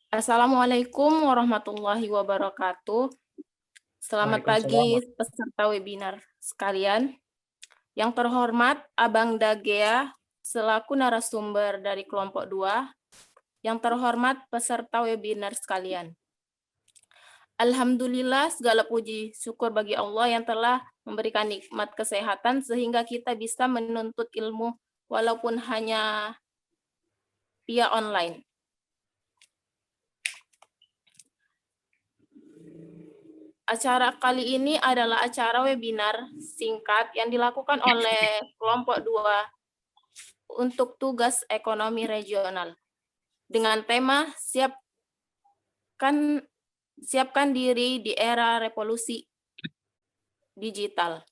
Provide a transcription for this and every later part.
Assalamualaikum warahmatullahi wabarakatuh. Selamat Waalaikumsalam. pagi peserta webinar sekalian. Yang terhormat Abang Dagea selaku narasumber dari kelompok 2. Yang terhormat peserta webinar sekalian. Alhamdulillah segala puji syukur bagi Allah yang telah memberikan nikmat kesehatan sehingga kita bisa menuntut ilmu walaupun hanya via online. Acara kali ini adalah acara webinar singkat yang dilakukan oleh kelompok 2 untuk tugas ekonomi regional dengan tema siapkan diri di era revolusi digital.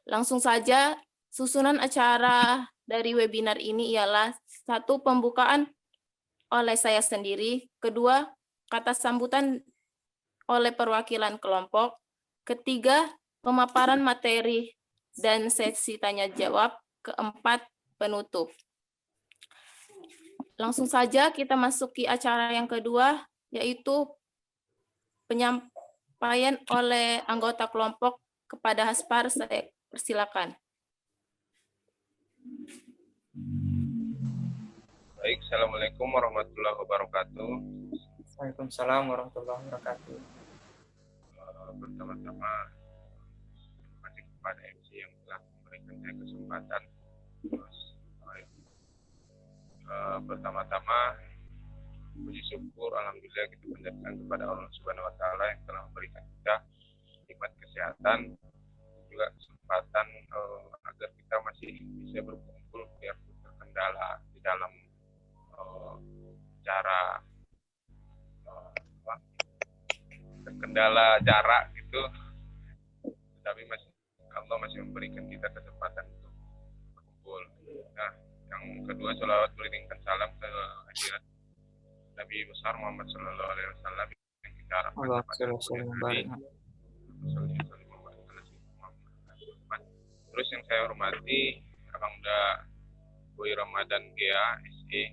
Langsung saja, susunan acara dari webinar ini ialah 1. Pembukaan oleh saya sendiri, 2. Kata sambutan oleh perwakilan kelompok, 3. Pemaparan materi dan sesi tanya jawab, 4. Penutup. Langsung saja kita masuki acara yang kedua, yaitu penyampaian oleh anggota kelompok kepada Haspar. Saya persilakan. Baik, Assalamualaikum warahmatullahi wabarakatuh. Waalaikumsalam warahmatullahi wabarakatuh. Pertama-tama, terima kasih kepada MC yang telah memberikan saya kesempatan. Pertama-tama, puji syukur, alhamdulillah kita panjatkan kepada Allah Subhanahu Wa Taala yang telah memberikan kita nikmat kesehatan, juga kesempatan agar kita masih bisa berkumpul biar terkendala di dalam cara terkendala jarak gitu, tetapi Allah masih memberikan kita kesempatan untuk berkumpul. Nah, yang kedua, sholawat beriringkan salam ke hadirat Nabi besar Muhammad Sallallahu Alaihi Wasallam yang kita harapkan Terus yang saya hormati Abang Boy Ramadan Gea SE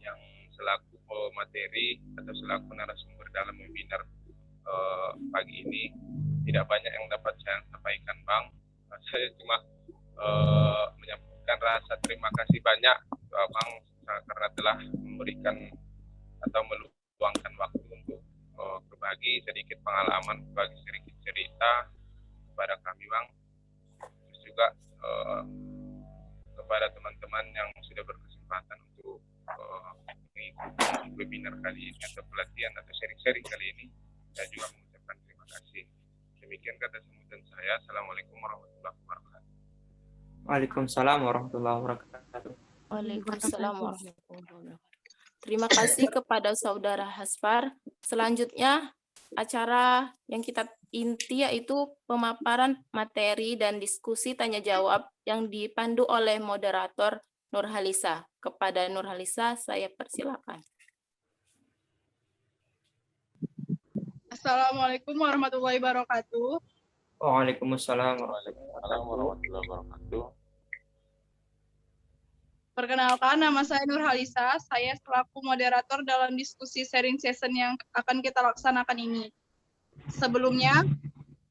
yang selaku materi atau selaku narasumber dalam webinar pagi ini. Tidak banyak yang dapat saya sampaikan, Bang. Saya cuma menyampaikan rasa terima kasih banyak ke Abang karena telah memberikan atau meluangkan waktu untuk berbagi sedikit pengalaman, berbagi sedikit cerita kepada kami, Bang. Terus juga kepada teman-teman yang sudah berkesempatan untuk mengikuti webinar kali ini atau pelatihan atau sharing-sharing kali ini, saya juga mengucapkan terima kasih. Demikian kata sambutan saya. Assalamualaikum warahmatullahi wabarakatuh. Waalaikumsalam warahmatullahi wabarakatuh. Waalaikumsalam warahmatullahi wabarakatuh. Terima kasih kepada Saudara Haspar. Selanjutnya, acara yang kita inti yaitu pemaparan materi dan diskusi tanya jawab yang dipandu oleh moderator Nurhalisa. Kepada Nurhalisa, saya persilakan. Assalamualaikum warahmatullahi wabarakatuh. Waalaikumsalam warahmatullahi wabarakatuh. Perkenalkan, nama saya Nurhalisa. Saya selaku moderator dalam diskusi sharing session yang akan kita laksanakan ini. Sebelumnya,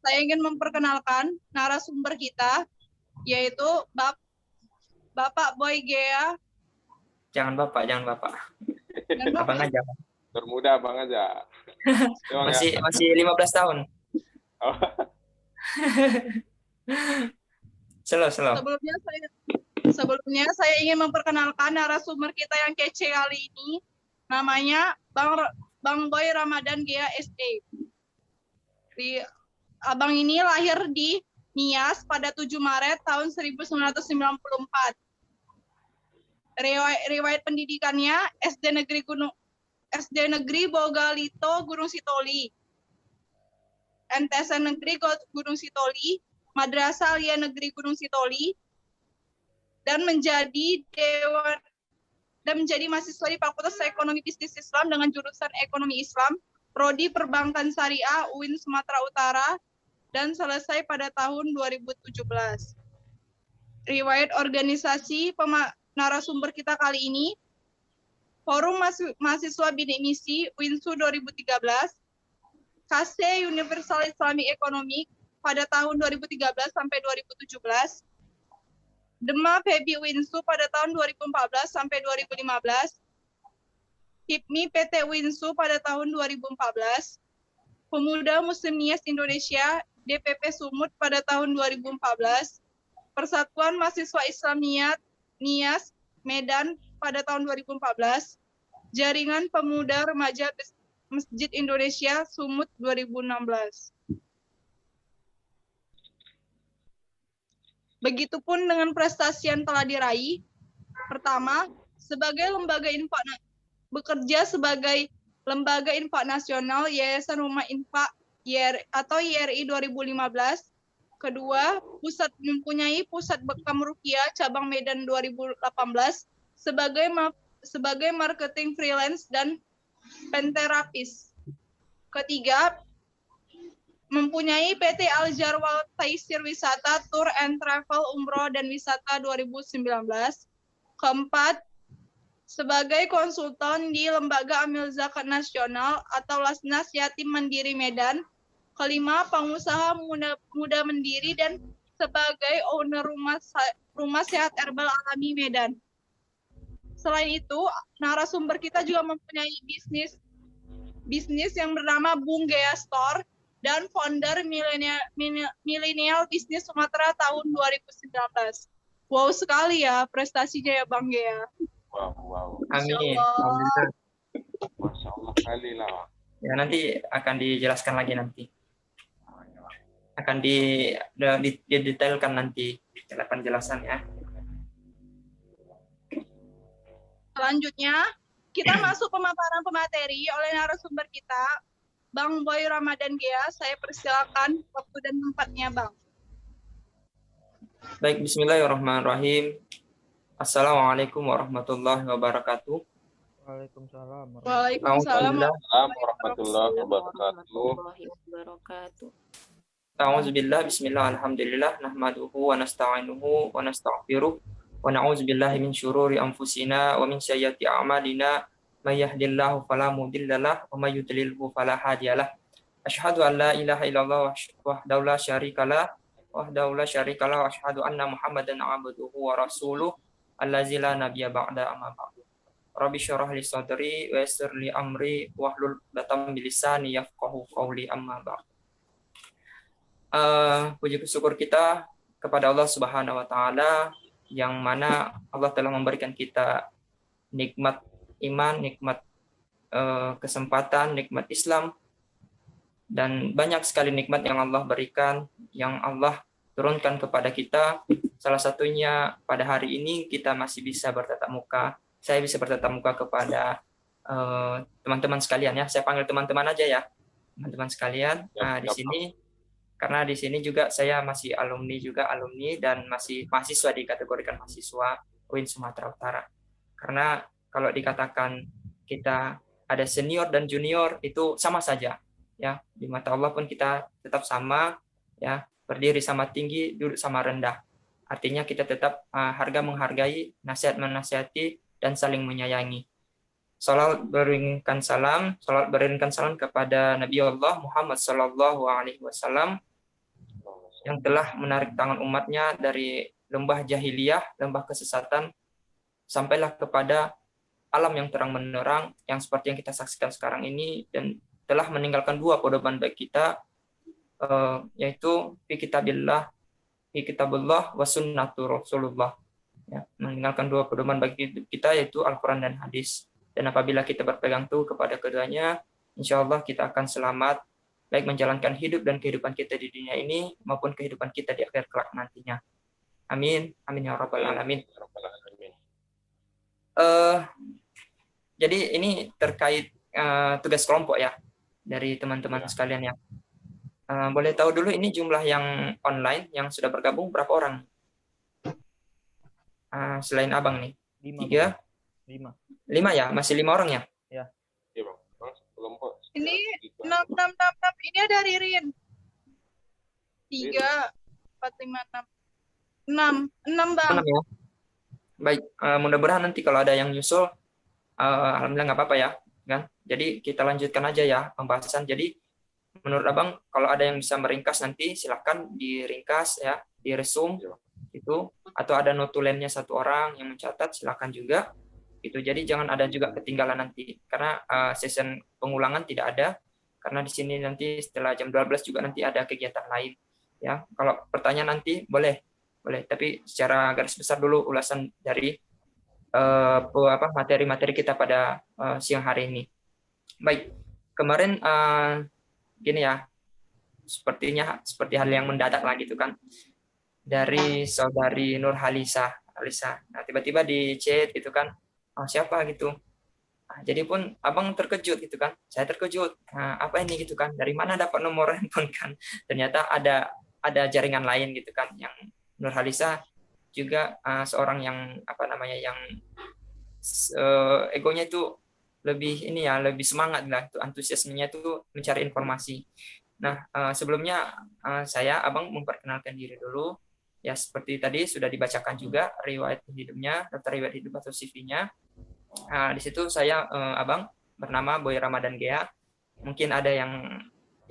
saya ingin memperkenalkan narasumber kita, yaitu Bapak Boy Gea. Jangan Bapak. Abang aja. Bermuda Abang aja. masih 15 tahun. Oh. Slow. Sebelumnya saya ingin memperkenalkan narasumber kita yang kece kali ini. Namanya Bang Boy Ramadan Gea SE. Abang ini lahir di Nias pada 7 Maret tahun 1994. Riwayat pendidikannya SD Negeri Bogalito Gunung Sitoli, MTS Negeri Gunung Sitoli, Madrasah Alia Negeri Gunung Sitoli, dan menjadi mahasiswa di Fakultas Ekonomi Bisnis Islam dengan jurusan Ekonomi Islam, Prodi Perbankan Syariah UIN Sumatera Utara, dan selesai pada tahun 2017. Riwayat organisasi narasumber kita kali ini, Forum Mahasiswa Bidik Misi WINSU 2013, KC Universal Islamic Economic pada tahun 2013 sampai 2017, Demap Hebi WINSU pada tahun 2014 sampai 2015, HIPMI PT WINSU pada tahun 2014, Pemuda Muslim Nias Indonesia DPP Sumut pada tahun 2014, Persatuan Mahasiswa Islam Nias Medan pada tahun 2014, Jaringan Pemuda Remaja Masjid Indonesia Sumut 2016. Begitupun dengan prestasi yang telah diraih. Pertama, bekerja sebagai Lembaga Infak Nasional Yayasan Rumah Infak atau YRI 2015. Kedua, mempunyai Pusat Bekam Ruqyah Cabang Medan 2018 sebagai marketing freelance dan penterapis. Ketiga, mempunyai PT Al Jarwal Taisir Wisata Tour and Travel Umroh dan Wisata 2019. Keempat, sebagai konsultan di Lembaga Amil Zakat Nasional atau Lasnas Yatim Mandiri Medan. Kelima, pengusaha muda mandiri dan sebagai owner rumah sehat herbal alami Medan. Selain itu, narasumber kita juga mempunyai bisnis yang bernama Bung Gea Store dan founder Millennial Business Sumatera tahun 2019. Wow sekali ya prestasinya ya Bang Gea. Wow. Amin. Alhamdulillah. Masya Allah kali lah. Ya, nanti akan dijelaskan lagi nanti. Akan didetailkan nanti penjelasannya. Selanjutnya, kita masuk pemaparan pemateri oleh narasumber kita, Bang Boy Ramadan Gea. Saya persilakan waktu dan tempatnya, Bang. Baik, bismillahirrahmanirrahim. Assalamualaikum warahmatullahi wabarakatuh. Waalaikumsalam. Waalaikumsalam warahmatullahi wabarakatuh. A'udzubillah, bismillah, alhamdulillah, nahmaduhu wa nasta'inuhu wa nastaghfiruh wa na'udzu billahi min syururi anfusina wa min sayyiati a'malina may yahdihillahu fala mudhillalah wa may yudlilhu fala hadiyalah. Asyhadu an la ilaha illallah wahdahu la syarikalah wa asyhadu anna Muhammadan 'abduhu wa rasuluh allazi la nabiyya ba'da amma ba'du. Rabbi syrah li sadri wa yassir li amri wahlul 'uqdatam min lisani yafqahu qawli amma ba'du. Puji syukur kita kepada Allah Subhanahu wa taala yang mana Allah telah memberikan kita nikmat iman, nikmat kesempatan, nikmat Islam, dan banyak sekali nikmat yang Allah berikan, yang Allah turunkan kepada kita. Salah satunya pada hari ini kita masih bisa bertatap muka. Saya bisa bertatap muka kepada teman-teman sekalian ya. Saya panggil teman-teman aja ya, teman-teman sekalian. Nah, di sini karena di sini juga saya masih alumni dan masih mahasiswa, dikategorikan mahasiswa UIN Sumatera Utara. Karena kalau dikatakan kita ada senior dan junior itu sama saja ya, di mata Allah pun kita tetap sama ya, berdiri sama tinggi, duduk sama rendah. Artinya kita tetap harga menghargai, nasihat menasihati, dan saling menyayangi. Salat beriringkan salam kepada Nabi Allah Muhammad Sallallahu Alaihi Wasallam yang telah menarik tangan umatnya dari lembah jahiliyah, lembah kesesatan, sampailah kepada alam yang terang menerang, yang seperti yang kita saksikan sekarang ini, dan telah meninggalkan dua pedoman baik kita, yaitu fi kitabullah wa sunnatu Rasulullah. Ya, meninggalkan dua pedoman bagi kita, yaitu Al-Quran dan hadis. Dan apabila kita berpegang teguh kepada keduanya, insya Allah kita akan selamat, baik menjalankan hidup dan kehidupan kita di dunia ini maupun kehidupan kita di akhir kelak nantinya. Amin, amin ya rabbal alamin. Jadi ini terkait tugas kelompok ya dari teman-teman sekalian ya. Boleh tahu dulu ini jumlah yang online yang sudah bergabung berapa orang? Selain abang nih, 3, 5 ya, masih 5 orang ya? Iya bang, kelompok. Ini 6. Ini ada Ririn. 3, 4, 5, 6. 6 Bang. 6 ya. Baik, mudah-mudahan nanti kalau ada yang nyusul alhamdulillah nggak apa-apa ya, kan? Jadi kita lanjutkan aja ya pembahasan. Jadi menurut Abang kalau ada yang bisa meringkas nanti silahkan diringkas ya, diresum itu, atau ada notulennya satu orang yang mencatat silahkan juga. Itu jadi jangan ada juga ketinggalan nanti karena session pengulangan tidak ada karena di sini nanti setelah jam 12 juga nanti ada kegiatan lain ya. Kalau pertanyaan nanti boleh tapi secara garis besar dulu ulasan dari materi-materi kita pada siang hari ini. Baik, kemarin gini ya, seperti hal yang mendadak lah gitu kan, dari saudari Nur Halisa. Nah, tiba-tiba di chat gitu kan, siapa gitu. Nah, jadi pun abang terkejut gitu kan, saya terkejut. Nah, apa ini gitu kan, dari mana dapat nomor handphone kan? Ternyata ada jaringan lain gitu kan, yang Nur Halisa juga seorang yang yang egonya itu lebih semangat lah, itu antusiasmenya itu mencari informasi. Nah, sebelumnya abang memperkenalkan diri dulu ya, seperti tadi sudah dibacakan juga riwayat hidupnya, daftar riwayat hidup atau CV-nya. Di situ saya abang bernama Boy Ramadan Gea. Mungkin ada yang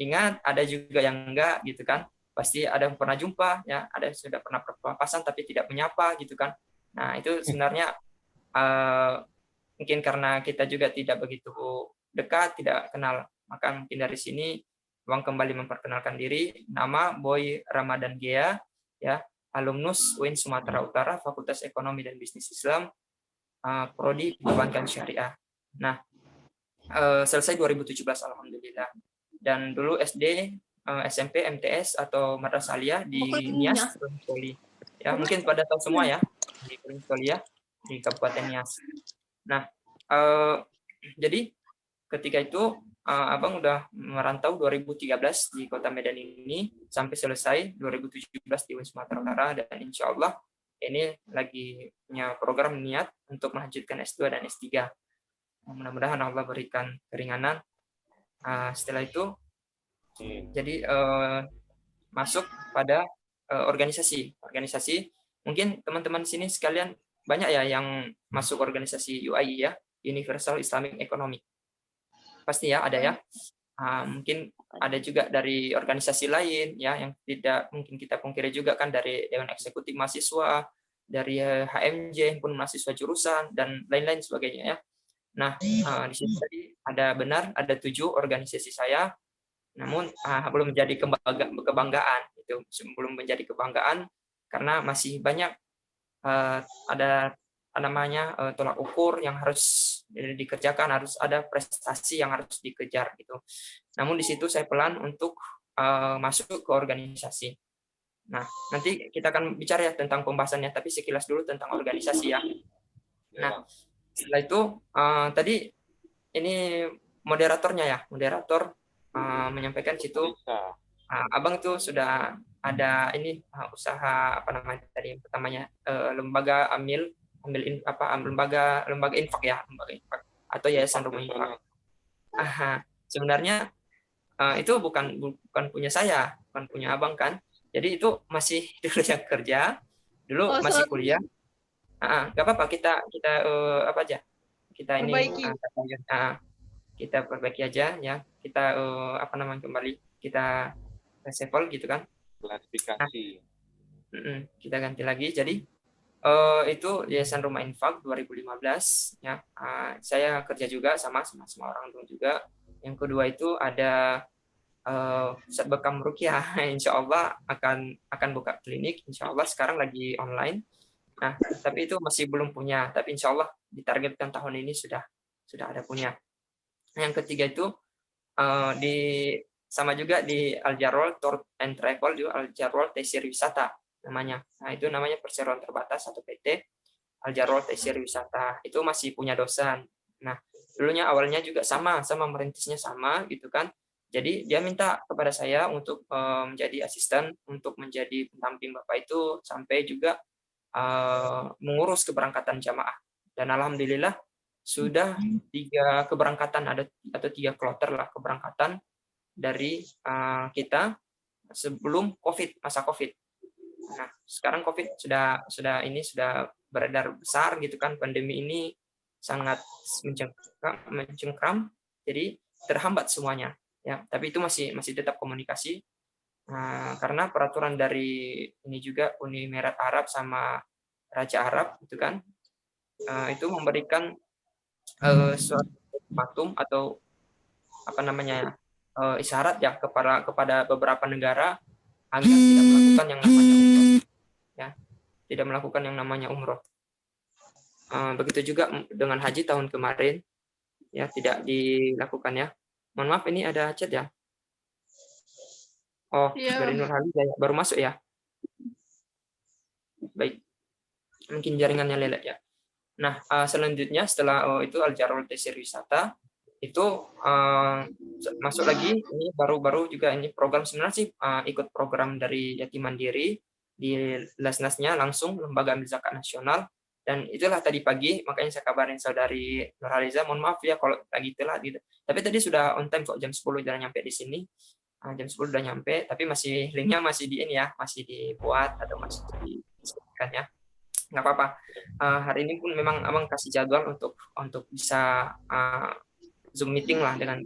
ingat, ada juga yang enggak gitu kan. Pasti ada yang pernah jumpa ya, ada yang sudah pernah berpapasan tapi tidak menyapa gitu kan. Nah, itu sebenarnya mungkin karena kita juga tidak begitu dekat, tidak kenal. Maka mungkin dari sini Bang kembali memperkenalkan diri, nama Boy Ramadan Gea ya, alumnus UIN Sumatera Utara, Fakultas Ekonomi dan Bisnis Islam, prodi Perbankan Syariah. Nah, selesai 2017 alhamdulillah. Dan dulu SD, SMP, MTS atau Madrasah Aliyah di Nias, Poli. Ya, mungkin pada tahu semua ya, di Poli ya, di Kabupaten Nias. Nah, jadi ketika itu abang udah merantau 2013 di Kota Medan ini sampai selesai 2017 di UIN Sumatera Utara, dan insya Allah ini lagi punya program niat untuk melanjutkan S2 dan S3. Mudah-mudahan Allah berikan keringanan. Setelah itu jadi masuk pada organisasi. Mungkin teman-teman sini sekalian banyak ya yang masuk organisasi UIE ya, Universal Islamic Economic. Pasti ya ada ya. Mungkin ada juga dari organisasi lain ya, yang tidak mungkin kita pungkiri juga kan, dari Dewan Eksekutif Mahasiswa, dari HMJ pun mahasiswa jurusan dan lain-lain sebagainya ya. Nah, di sini tadi ada 7 organisasi saya, namun belum menjadi kebanggaan, itu belum menjadi kebanggaan karena masih banyak ada tolak ukur yang harus dikerjakan, harus ada prestasi yang harus dikejar gitu. Namun di situ saya pelan untuk masuk ke organisasi. Nah, nanti kita akan bicara ya tentang pembahasannya, tapi sekilas dulu tentang organisasi ya. Nah, setelah itu tadi ini moderatornya ya, moderator menyampaikan situ, abang itu sudah ada ini usaha tadi pertamanya lembaga lembaga infak ya, lembaga infak atau yayasan rumah infak. Sebenarnya itu bukan punya saya, bukan punya abang kan. Jadi itu masih dulu yang kerja, dulu masih kuliah. Nggak apa-apa, kita kita ini kita perbaiki aja ya, kita kembali kita reshuffle gitu kan, klasifikasi. Kita ganti lagi. Jadi itu Yayasan Rumah Infak 2015 ya. Saya kerja juga sama orang tua juga. Yang kedua itu ada Ustadz Bekam Rukyah, insya Allah akan buka klinik, insya Allah sekarang lagi online. Nah, tapi itu masih belum punya, tapi insya Allah ditargetkan tahun ini sudah ada punya. Yang ketiga itu sama juga di Al Jarwal Tour and Travel, juga Al Jarwal Taisir Wisata namanya. Nah, itu namanya perseroan terbatas atau PT Al Jarwal Taisir Wisata. Itu masih punya dosen. Nah, dulunya awalnya juga sama merintisnya sama gitu kan. Jadi dia minta kepada saya untuk menjadi asisten, untuk menjadi pendamping Bapak itu sampai juga mengurus keberangkatan jamaah. Dan alhamdulillah sudah 3 keberangkatan atau 3 kloter lah keberangkatan dari kita sebelum masa COVID. Nah, sekarang COVID sudah beredar besar gitu kan, pandemi ini sangat mencengkram, jadi terhambat semuanya ya. Tapi itu masih tetap komunikasi. Karena peraturan dari ini juga Uni Emirat Arab sama Raja Arab itu kan itu memberikan suatu ultimatum atau apa namanya isyarat ya kepada beberapa negara agar tidak melakukan yang namanya umroh ya, tidak melakukan yang namanya umroh. Begitu juga dengan haji tahun kemarin ya, tidak dilakukan ya. Mohon maaf, ini ada chat ya. Oh, Iya. dari Nur Hadi ya, baru masuk ya. Baik, mungkin jaringannya lelet ya. Nah, selanjutnya setelah itu Al-Jarul Tesir Wisata itu masuk lagi, ini baru juga ini program sebenarnya sih ikut program dari Yatim Mandiri di Lasnasnya langsung Lembaga Amil Zakat Nasional, dan itulah tadi pagi makanya saya kabarin saudari Nurhaliza, mohon maaf ya kalau lagi telat gitu. Tapi tadi sudah on time kok, jam 10 sudah nyampe di sini. Jam 10 udah nyampe, tapi masih linknya masih di ini ya, masih dibuat atau masih disebutkan ya. Nggak apa-apa. Hari ini pun memang abang kasih jadwal untuk bisa Zoom meeting lah dengan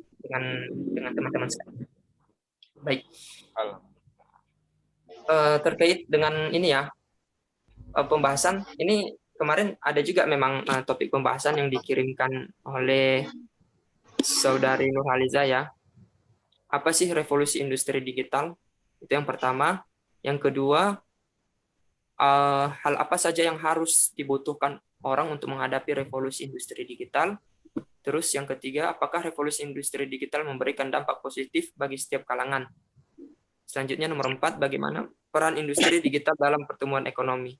teman-teman sekalian. Baik. Terkait dengan ini ya, pembahasan ini kemarin ada juga memang topik pembahasan yang dikirimkan oleh saudari Nurhaliza ya. Apa sih revolusi industri digital? Itu yang pertama. Yang kedua, hal apa saja yang harus dibutuhkan orang untuk menghadapi revolusi industri digital? Terus yang ketiga, apakah revolusi industri digital memberikan dampak positif bagi setiap kalangan? Selanjutnya nomor 4, bagaimana peran industri digital dalam pertumbuhan ekonomi?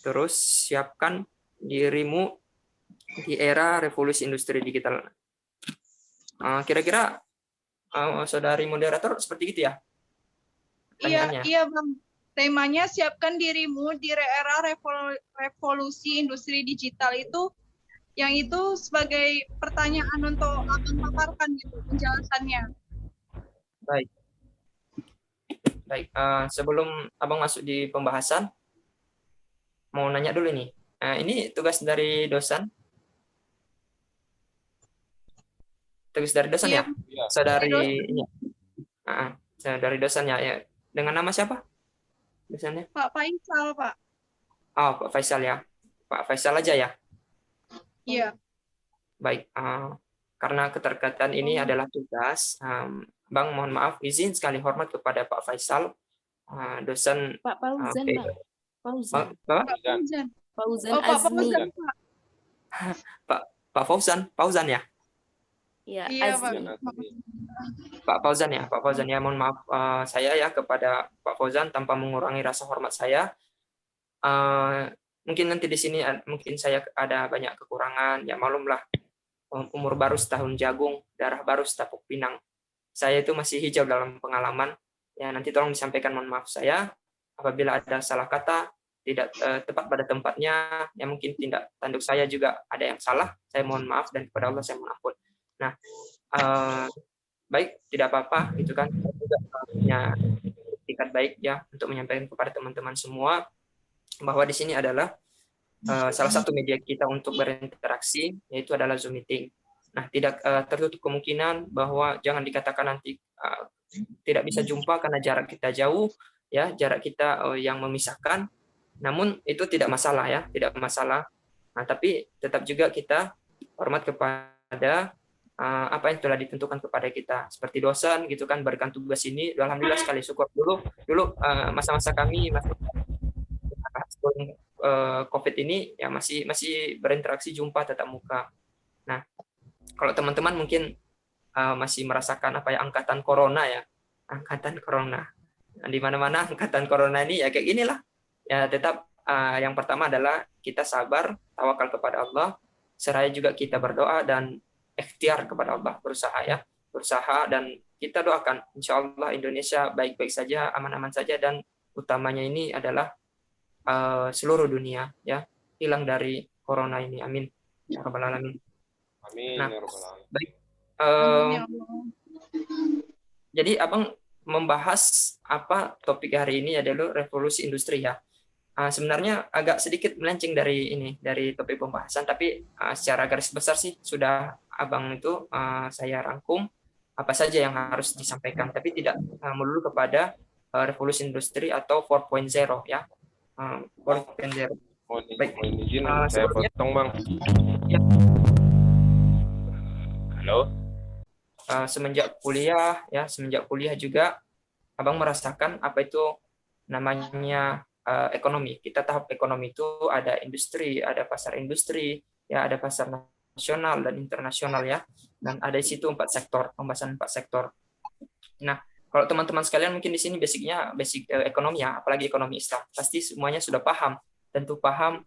Terus siapkan dirimu di era revolusi industri digital. Kira-kira saudari moderator seperti itu ya? Pertanyaannya. Iya Bang. Temanya siapkan dirimu di era revolusi industri digital itu, yang itu sebagai pertanyaan untuk Abang paparkan gitu penjelasannya. Baik. Sebelum Abang masuk di pembahasan, mau nanya dulu nih. Ini tugas dari dosen? Tugas dari dosen ya? Saudari ini. Saudari dosen ya. Dengan nama siapa? Dosennya? Pak Faisal, Pak. Oh, Pak Faisal ya. Pak Faisal aja ya? Iya. Baik. Karena keterkaitan ini adalah tugas, Bang mohon maaf, izin sekali hormat kepada Pak Faisal, dosen Pak Fauzan, Pak. Fauzan. Fauzan Oh, Pak Azmi. Fauzan, Pak. Pak Fauzan ya? Ya, Iya, Pak. Azmi. Pak Fauzan ya, mohon maaf saya ya kepada Pak Fauzan tanpa mengurangi rasa hormat saya. Mungkin nanti di sini mungkin saya ada banyak kekurangan, ya maklumlah, umur baru setahun jagung, darah baru setapuk pinang. Saya itu masih hijau dalam pengalaman. Ya nanti tolong disampaikan mohon maaf saya apabila ada salah kata, tidak tepat pada tempatnya, ya mungkin tindak tanduk saya juga ada yang salah, saya mohon maaf dan kepada Allah saya mohon ampun. Nah, baik, tidak apa-apa, itu kan juga punya etikat baik ya untuk menyampaikan kepada teman-teman semua bahwa di sini adalah salah satu media kita untuk berinteraksi, yaitu adalah Zoom meeting. Nah, tidak tertutup kemungkinan bahwa jangan dikatakan nanti tidak bisa jumpa karena jarak kita jauh, ya jarak kita yang memisahkan. Namun itu tidak masalah ya, tidak masalah. Nah, tapi tetap juga kita hormat kepada apa yang telah ditentukan kepada kita, seperti dosen gitu kan, berikan tugas ini. Alhamdulillah sekali syukur dulu masa-masa kami COVID ini ya masih berinteraksi jumpa tatap muka. Nah, kalau teman-teman mungkin masih merasakan apa ya angkatan corona ya, angkatan corona. Nah, di mana-mana angkatan corona ini ya kayak ginilah. Ya tetap yang pertama adalah kita sabar, tawakal kepada Allah, seraya juga kita berdoa dan ikhtiar kepada Allah, berusaha dan kita doakan insya Allah Indonesia baik-baik saja, aman-aman saja, dan utamanya ini adalah seluruh dunia ya hilang dari corona ini, amin ya rabbal alamin. Amin. Nah, ya Rabbal Alamin. baik. Amin, ya Allah. Jadi abang membahas apa topik hari ini adalah revolusi industri ya. sebenarnya agak sedikit melenceng dari topik pembahasan, tapi secara garis besar sih sudah Abang itu saya rangkum apa saja yang harus disampaikan, tapi tidak melulu kepada revolusi industri atau 4.0 ya. 4.0. Baik. Mohon izin saya Sebelumnya, potong Bang. Ya. Halo. Semenjak kuliah juga Abang merasakan apa itu namanya ekonomi. Kita tahap ekonomi itu ada industri, ada pasar industri, ya ada pasar nasional dan internasional ya. Dan ada di situ 4 sektor, pembahasan 4 sektor. Nah, kalau teman-teman sekalian mungkin di sini basic ekonomi ya, apalagi ekonomi Islam, pasti semuanya sudah paham. Tentu paham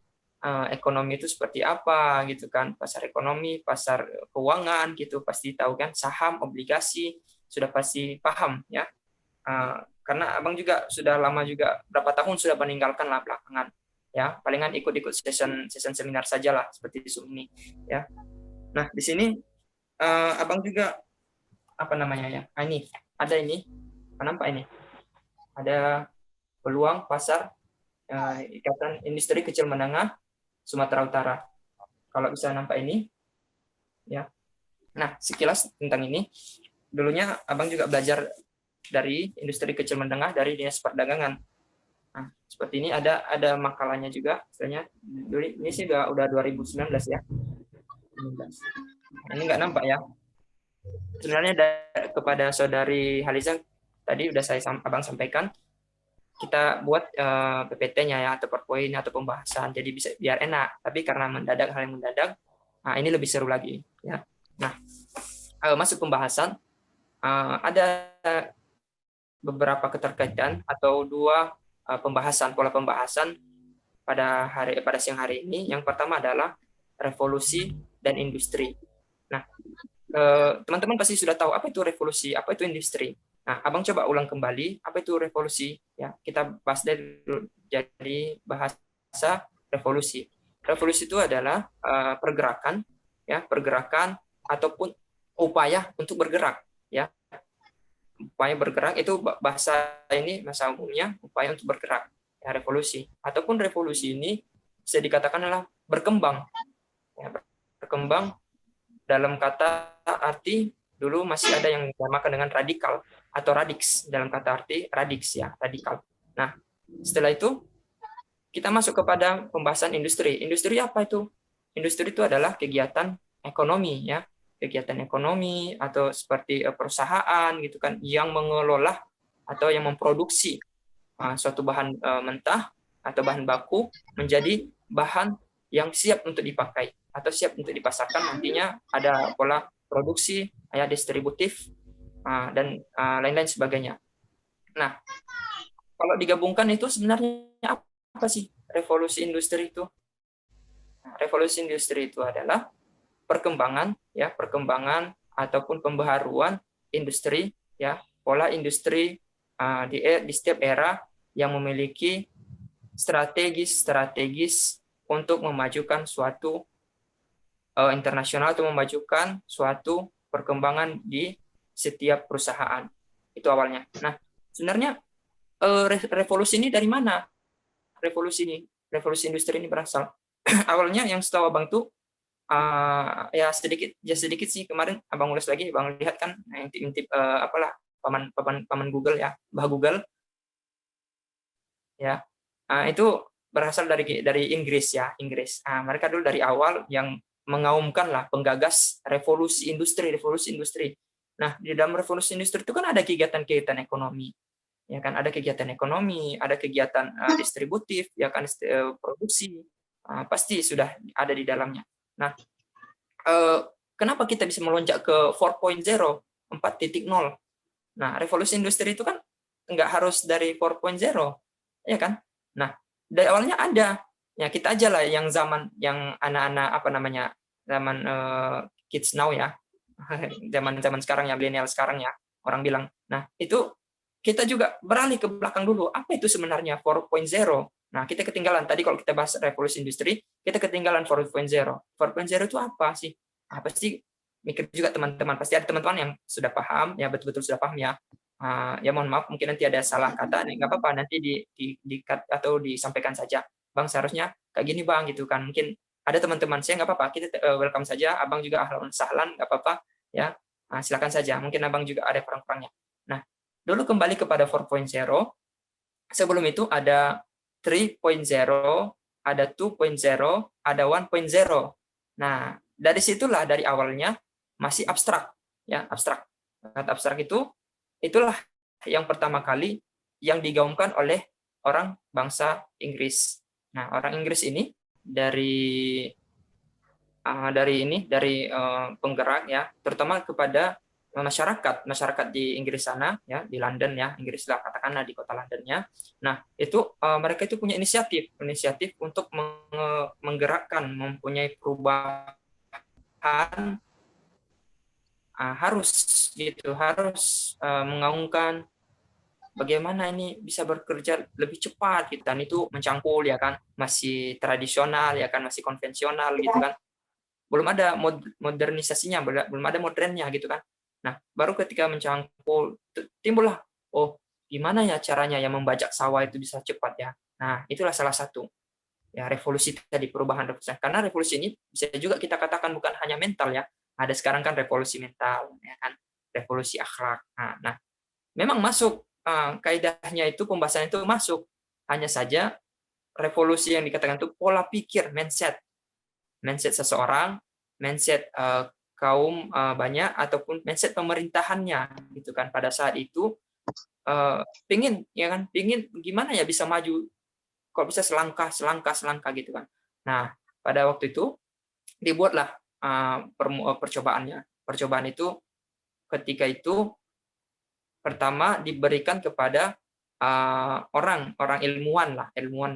ekonomi itu seperti apa gitu kan, pasar ekonomi, pasar keuangan gitu, pasti tahu kan, saham, obligasi, sudah pasti paham ya. Karena Abang juga sudah lama juga, berapa tahun sudah meninggalkan lah belakangan ya, palingan ikut-ikut session seminar saja lah seperti Zoom ini ya. Nah, di sini Abang juga apa namanya ya? Ini ada nampak ini. Ada peluang pasar Ikatan Industri Kecil Menengah Sumatera Utara. Kalau bisa nampak ini ya. Nah, sekilas tentang ini. Dulunya Abang juga belajar dari industri kecil menengah dari Dinas Perdagangan. Nah, seperti ini ada makalahnya juga, misalnya ini sih udah 2019 ya. Ini nggak nampak ya. Sebenarnya kepada saudari Haliza tadi udah Abang sampaikan, kita buat PPT-nya ya, atau PowerPoint atau pembahasan, jadi bisa biar enak. Tapi karena hal yang mendadak, nah ini lebih seru lagi ya. Nah, masuk pembahasan, ada beberapa keterkaitan atau 2 pola pembahasan pada siang hari ini. Yang pertama adalah revolusi dan industri. Nah, teman-teman pasti sudah tahu apa itu revolusi, apa itu industri. Nah, Abang coba ulang kembali apa itu revolusi ya. Kita bahas dari bahasa revolusi. Revolusi itu adalah pergerakan ataupun upaya untuk bergerak ya. Upaya bergerak itu bahasa umumnya upaya untuk bergerak ya, revolusi. Ataupun revolusi ini bisa dikatakan adalah berkembang ya, berkembang dalam kata arti dulu masih ada yang dinamakan dengan radikal atau radix, dalam kata arti radix ya, radikal. Nah, setelah itu kita masuk kepada pembahasan industri. Industri apa itu? Industri itu adalah kegiatan ekonomi ya, kegiatan ekonomi atau seperti perusahaan gitu kan, yang mengelola atau yang memproduksi suatu bahan mentah atau bahan baku menjadi bahan yang siap untuk dipakai atau siap untuk dipasarkan nantinya. Ada pola produksi, ya distributif dan lain-lain sebagainya. Nah, kalau digabungkan itu sebenarnya apa sih revolusi industri itu? Nah, revolusi industri itu adalah perkembangan ataupun pembaharuan industri ya, pola industri di setiap era yang memiliki strategis untuk memajukan suatu internasional atau memajukan suatu perkembangan di setiap perusahaan. Itu awalnya. Nah, sebenarnya revolusi ini dari mana? Revolusi industri ini berasal. Awalnya yang setahu Abang tuh ya sedikit sih, kemarin Abang ulas lagi, Abang lihat kan intip apalah paman Google ya, Bah Google ya. Itu berasal dari Inggris ya, Inggris. Mereka dulu dari awal yang mengaumkan lah, penggagas revolusi industri. Nah, di dalam revolusi industri itu kan ada kegiatan ekonomi. Ya kan, ada kegiatan ekonomi, ada kegiatan distributif, ya kan, produksi. Pasti sudah ada di dalamnya. Nah, kenapa kita bisa melonjak ke 4.0, 4.0? Nah, revolusi industri itu kan nggak harus dari 4.0, ya kan? Nah, dari awalnya ada. Ya, kita aja lah yang yang anak-anak zaman kids now ya, zaman sekarang ya, milenial sekarang ya, orang bilang. Nah, itu kita juga beralih ke belakang dulu. Apa itu sebenarnya 4.0? Nah, kita ketinggalan. Tadi kalau kita bahas revolusi industri, kita ketinggalan 4.0. 4.0 itu apa sih? Apa sih? Mikir juga teman-teman. Pasti ada teman-teman yang sudah paham, ya betul-betul sudah paham ya. Ya mohon maaf mungkin nanti ada salah kata, nggak apa-apa nanti di cut atau disampaikan saja. Bang seharusnya kayak gini Bang gitu kan. Mungkin ada teman-teman saya nggak apa-apa, kita welcome saja. Abang juga ahlan sahlan nggak apa-apa ya. Silakan saja. Mungkin Abang juga ada kurang-kurangnya. Nah, dulu kembali kepada 4.0. Sebelum itu ada 3.0, ada 2.0, ada 1.0. Nah, dari situlah dari awalnya masih abstrak ya, abstrak. Kata abstrak itulah yang pertama kali yang digaungkan oleh orang bangsa Inggris. Nah, orang Inggris ini dari penggerak ya, terutama kepada masyarakat di Inggris sana ya, di London ya, Inggris lah katakanlah di kota Londonnya. Nah, itu mereka itu punya inisiatif untuk menggerakkan, mempunyai perubahan, harus mengaungkan bagaimana ini bisa bekerja lebih cepat gitu kan, itu mencangkul ya kan, masih tradisional ya kan, masih konvensional gitu kan, belum ada modernisasinya, belum ada modernnya gitu kan. Nah, baru ketika mencangkul timbullah, oh gimana ya caranya yang membajak sawah itu bisa cepat ya. Nah, itulah salah satu ya revolusi tadi, perubahan revolusi. Karena revolusi ini bisa juga kita katakan bukan hanya mental ya. Ada sekarang kan revolusi mental ya kan, revolusi akhlak. Nah, memang masuk kaidahnya itu, pembahasannya itu masuk. Hanya saja revolusi yang dikatakan itu pola pikir, mindset seseorang, mindset kaum banyak, ataupun mindset pemerintahannya gitu kan. Pada saat itu pingin gimana ya bisa maju, kok bisa selangkah gitu kan. Nah, pada waktu itu dibuatlah percobaannya. Percobaan itu ketika itu pertama diberikan kepada orang ilmuwan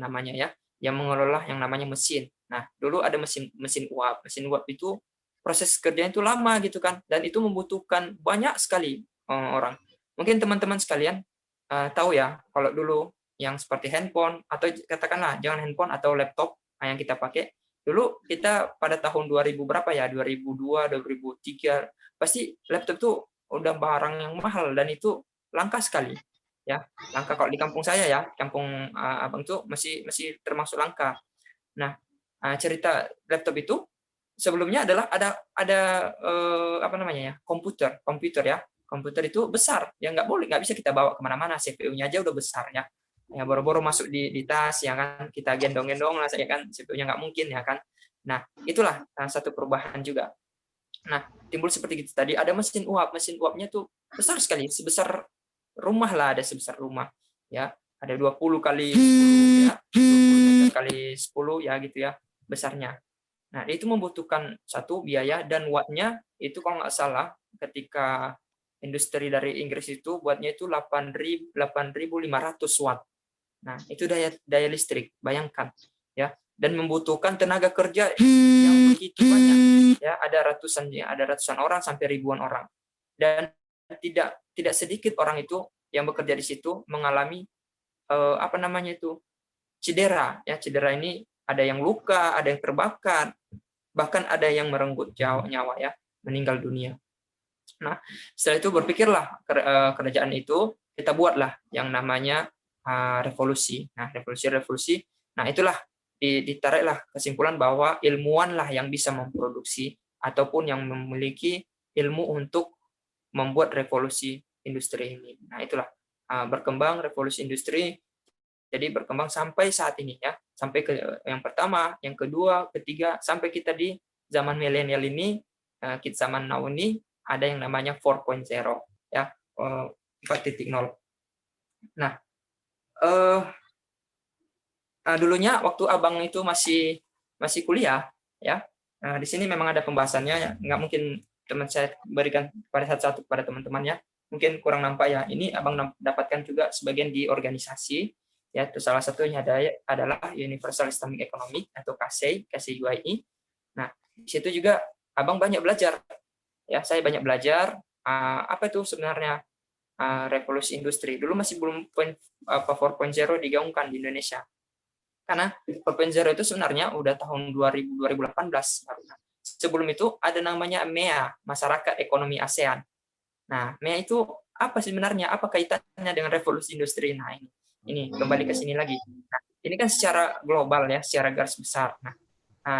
namanya ya, yang mengelola yang namanya mesin. Nah, dulu ada mesin uap. Mesin uap itu proses kerjanya itu lama gitu kan, dan itu membutuhkan banyak sekali orang. Mungkin teman-teman sekalian tahu ya, kalau dulu yang seperti handphone, atau katakanlah jangan handphone atau laptop yang kita pakai. Dulu kita pada tahun 2000 berapa ya, 2002, 2003, pasti laptop tuh udah barang yang mahal, dan itu langka sekali. Ya, langka kalau di kampung saya ya, kampung Abang tuh masih termasuk langka. Nah, cerita laptop itu sebelumnya adalah ada komputer ya. Komputer itu besar ya, nggak bisa kita bawa kemana-mana, CPU-nya aja udah besar ya. Ya boro-boro masuk di tas ya kan, kita gendong-gendong lah saya kan, CPU-nya nggak mungkin ya kan. Nah, itulah satu perubahan juga. Nah, timbul seperti itu tadi, ada mesin uapnya tuh besar sekali, sebesar rumah lah, ada sebesar rumah ya, ada 20 kali 10 ya, 20 kali 10 ya gitu ya besarnya. Nah, itu membutuhkan satu biaya, dan wattnya itu kalau nggak salah ketika industri dari Inggris itu buatnya itu 8.500 watt. Nah, itu daya listrik, bayangkan ya, dan membutuhkan tenaga kerja yang begitu banyak ya, ada ratusan orang sampai ribuan orang, dan tidak sedikit orang itu yang bekerja di situ mengalami cedera ya. Cedera ini ada yang luka, ada yang terbakar, bahkan ada yang merenggut nyawa ya, meninggal dunia. Nah, setelah itu berpikirlah kerajaan itu, kita buatlah yang namanya revolusi. Nah, revolusi. Nah, itulah ditariklah kesimpulan bahwa ilmuwanlah yang bisa memproduksi ataupun yang memiliki ilmu untuk membuat revolusi industri ini. Nah, itulah berkembang revolusi industri. Jadi berkembang sampai saat ini ya, sampai ke yang pertama, yang kedua, ketiga, sampai kita di zaman milenial ini, kita zaman now ini ada yang namanya 4.0 ya, 4.0. Nah, dulunya waktu Abang itu masih kuliah ya. Nah, di sini memang ada pembahasannya, nggak mungkin teman saya berikan pada satu-satu kepada teman-temannya. Mungkin kurang nampak ya. Ini Abang dapatkan juga sebagian di organisasi ya. Itu salah satunya adalah Universal Islamic Economic atau KCUIE. Nah, di situ juga Abang banyak belajar. Ya, saya banyak belajar apa itu sebenarnya revolusi industri. Dulu masih belum 4.0 digaungkan di Indonesia. Karena 4.0 itu sebenarnya udah tahun 2018. Sebelum itu ada namanya MEA, Masyarakat Ekonomi ASEAN. Nah, MEA itu apa sebenarnya, apa kaitannya dengan revolusi industri? Nah, ini kembali ke sini lagi. Nah, ini kan secara global ya, secara garis besar. Nah,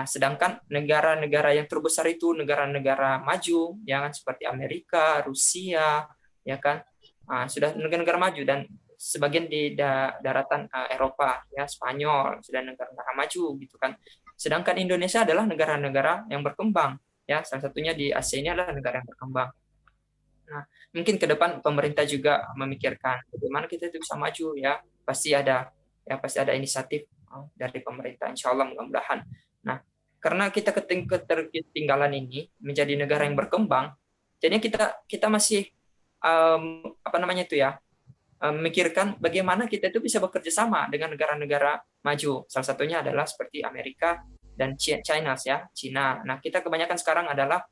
sedangkan negara-negara yang terbesar itu negara-negara maju, ya kan, seperti Amerika, Rusia, ya kan, sudah negara-negara maju, dan sebagian di daratan Eropa, ya, Spanyol, sudah negara-negara maju gitu kan. Sedangkan Indonesia adalah negara-negara yang berkembang, ya, salah satunya di Asia ini adalah negara yang berkembang. Nah, mungkin ke depan pemerintah juga memikirkan bagaimana kita itu bisa maju, ya, pasti ada inisiatif dari pemerintah, insya Allah, mudah-mudahan. Nah, karena kita ketertinggalan ini menjadi negara yang berkembang, jadi kita masih memikirkan bagaimana kita itu bisa bekerja sama dengan negara-negara maju. Salah satunya adalah seperti Amerika dan China, ya, Cina. Nah, kita kebanyakan sekarang adalah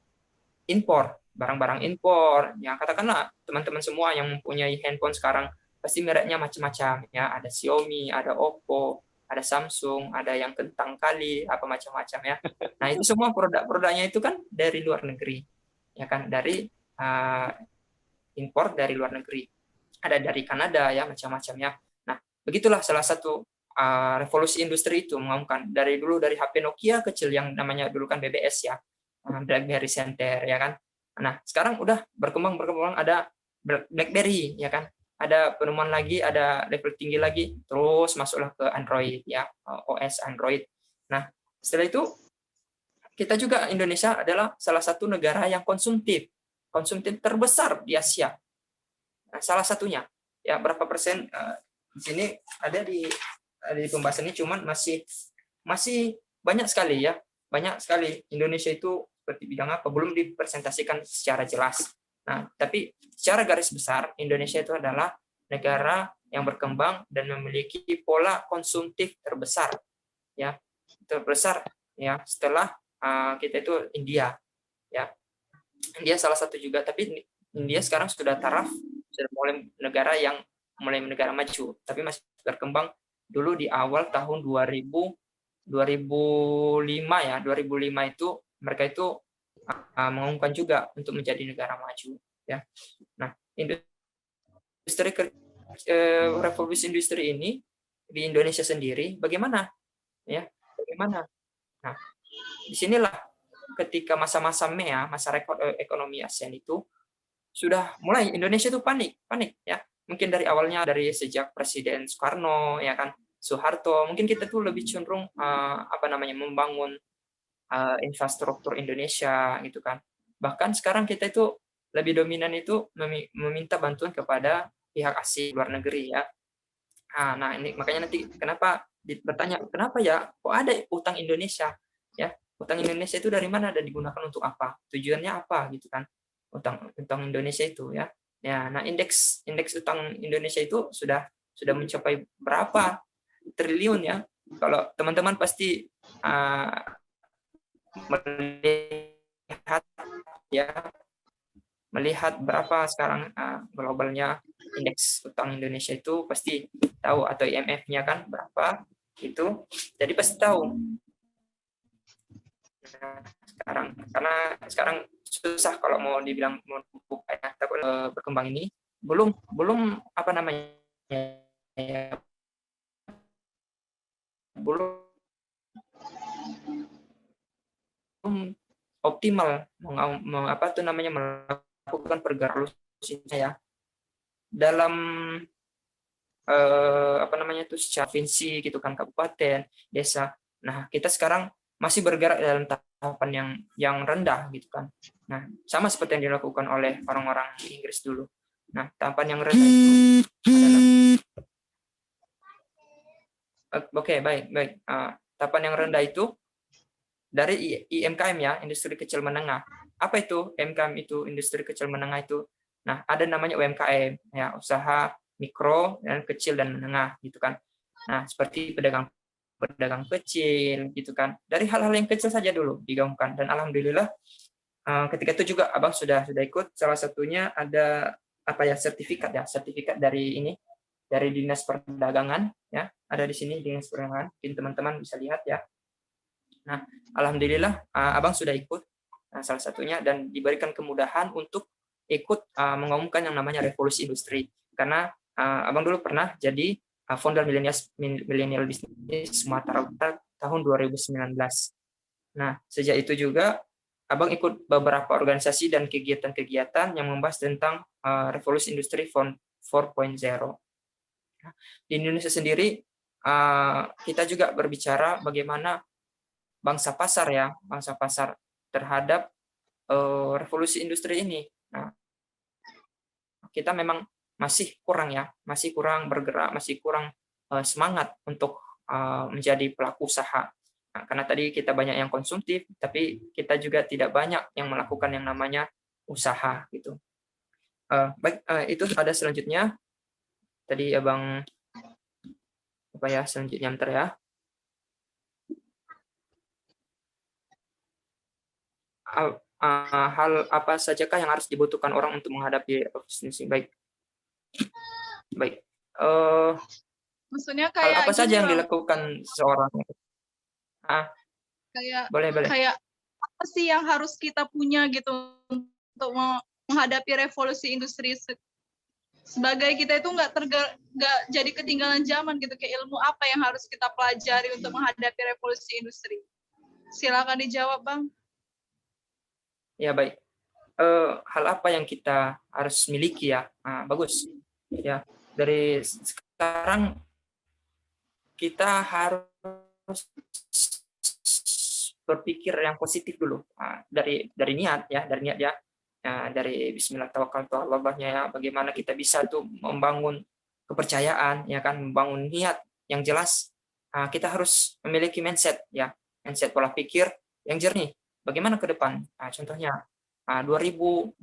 impor, barang-barang impor. Ya, katakanlah teman-teman semua yang mempunyai handphone sekarang pasti mereknya macam-macam, ya, ada Xiaomi, ada Oppo, ada Samsung, ada yang kentang kali, apa macam-macam, ya. Nah, itu semua produk-produknya itu kan dari luar negeri, ya kan, dari impor dari luar negeri. Ada dari Kanada, ya, macam-macamnya. Nah, begitulah salah satu revolusi industri itu mengumumkan dari HP Nokia kecil yang namanya dulu kan BBS, ya, BlackBerry Center, ya kan. Nah, sekarang udah berkembang ada BlackBerry, ya kan. Ada penemuan lagi, ada level tinggi lagi, terus masuklah ke Android, ya, OS Android. Nah, setelah itu kita juga, Indonesia adalah salah satu negara yang konsumtif terbesar di Asia. Nah, salah satunya, ya, berapa persen di sini ada di pembahasan ini, cuman masih banyak sekali, ya, banyak sekali. Indonesia itu seperti bidang apa belum dipresentasikan secara jelas. Nah, tapi secara garis besar Indonesia itu adalah negara yang berkembang dan memiliki pola konsumtif terbesar, ya, ya, setelah kita itu India, ya. India salah satu juga, tapi India sekarang sudah mulai negara maju, tapi masih berkembang. Dulu di awal tahun 2005, ya, 2005 itu mereka itu mengumumkan juga untuk menjadi negara maju, ya. Nah, revolusi industri ini di Indonesia sendiri bagaimana, ya, bagaimana? Nah, disinilah ketika masa-masa MEA, masa rekor ekonomi ASEAN itu sudah mulai Indonesia itu panik, ya. Mungkin dari awalnya dari sejak Presiden Soekarno, ya kan, Soeharto, mungkin kita tuh lebih cenderung membangun infrastruktur Indonesia, gitu kan. Bahkan sekarang kita itu lebih dominan itu meminta bantuan kepada pihak asing, luar negeri, ya. Nah, ini makanya nanti kenapa bertanya, kenapa ya kok ada utang Indonesia, ya? Utang Indonesia itu dari mana dan digunakan untuk apa? Tujuannya apa, gitu kan? Utang Indonesia itu, ya. Ya, nah, indeks utang Indonesia itu sudah mencapai berapa triliun, ya. Kalau teman-teman pasti melihat berapa sekarang globalnya indeks utang Indonesia itu pasti tahu, atau IMF-nya kan berapa itu, jadi pasti tahu. Karena sekarang susah kalau mau dibilang buka, ya, takut berkembang ini belum optimal melakukan pergerakan solusinya, ya, dalam secara provinsi, gitu kan, kabupaten, desa. Nah, kita sekarang masih bergerak dalam tahapan yang rendah, gitu kan. Nah, sama seperti yang dilakukan oleh orang-orang Inggris dulu. Nah, tahapan yang rendah itu adalah tahapan yang rendah itu dari IMKM, ya, industri kecil menengah. Apa itu IMKM itu, industri kecil menengah itu? Nah, ada namanya UMKM, ya, usaha mikro dan kecil dan menengah, gitu kan. Nah, seperti pedagang kecil, gitu kan. Dari hal-hal yang kecil saja dulu digaungkan, dan alhamdulillah ketika itu juga Abang sudah ikut. Salah satunya ada sertifikat dari Dinas Perdagangan, ya, ada di sini Dinas Perdagangan, mungkin teman-teman bisa lihat, ya. Nah, alhamdulillah Abang sudah ikut salah satunya, dan diberikan kemudahan untuk ikut mengumumkan yang namanya revolusi industri. Karena Abang dulu pernah jadi founder Millennial Business Sumatera Utara tahun 2019. Nah, sejak itu juga Abang ikut beberapa organisasi dan kegiatan-kegiatan yang membahas tentang revolusi industri 4.0. Di Indonesia sendiri, kita juga berbicara bagaimana bangsa pasar terhadap revolusi industri ini. Nah, kita memang masih kurang bergerak, masih kurang semangat untuk menjadi pelaku usaha. Nah, karena tadi kita banyak yang konsumtif, tapi kita juga tidak banyak yang melakukan yang namanya usaha gitu. Baik, itu ada selanjutnya. Tadi Abang selanjutnya bentar ya. Hal apa sajakah yang harus dibutuhkan orang untuk menghadapi bisnis? Baik. Maksudnya Hal kayak apa saja yang Bang. dilakukan seorang? Boleh. Kayak apa sih yang harus kita punya gitu untuk menghadapi revolusi industri, sebagai kita itu nggak jadi ketinggalan zaman gitu, kayak ilmu apa yang harus kita pelajari untuk menghadapi revolusi industri? Silakan dijawab, Bang. Ya, baik. Hal apa yang kita harus miliki ya? Bagus. Ya, dari sekarang kita harus berpikir yang positif dulu. Dari niat ya. Dari Bismillah tawakkaltu 'alallah-nya ya, bagaimana kita bisa tuh membangun kepercayaan ya kan, membangun niat yang jelas. Kita harus memiliki mindset pola pikir yang jernih. Bagaimana ke depan? Contohnya 2025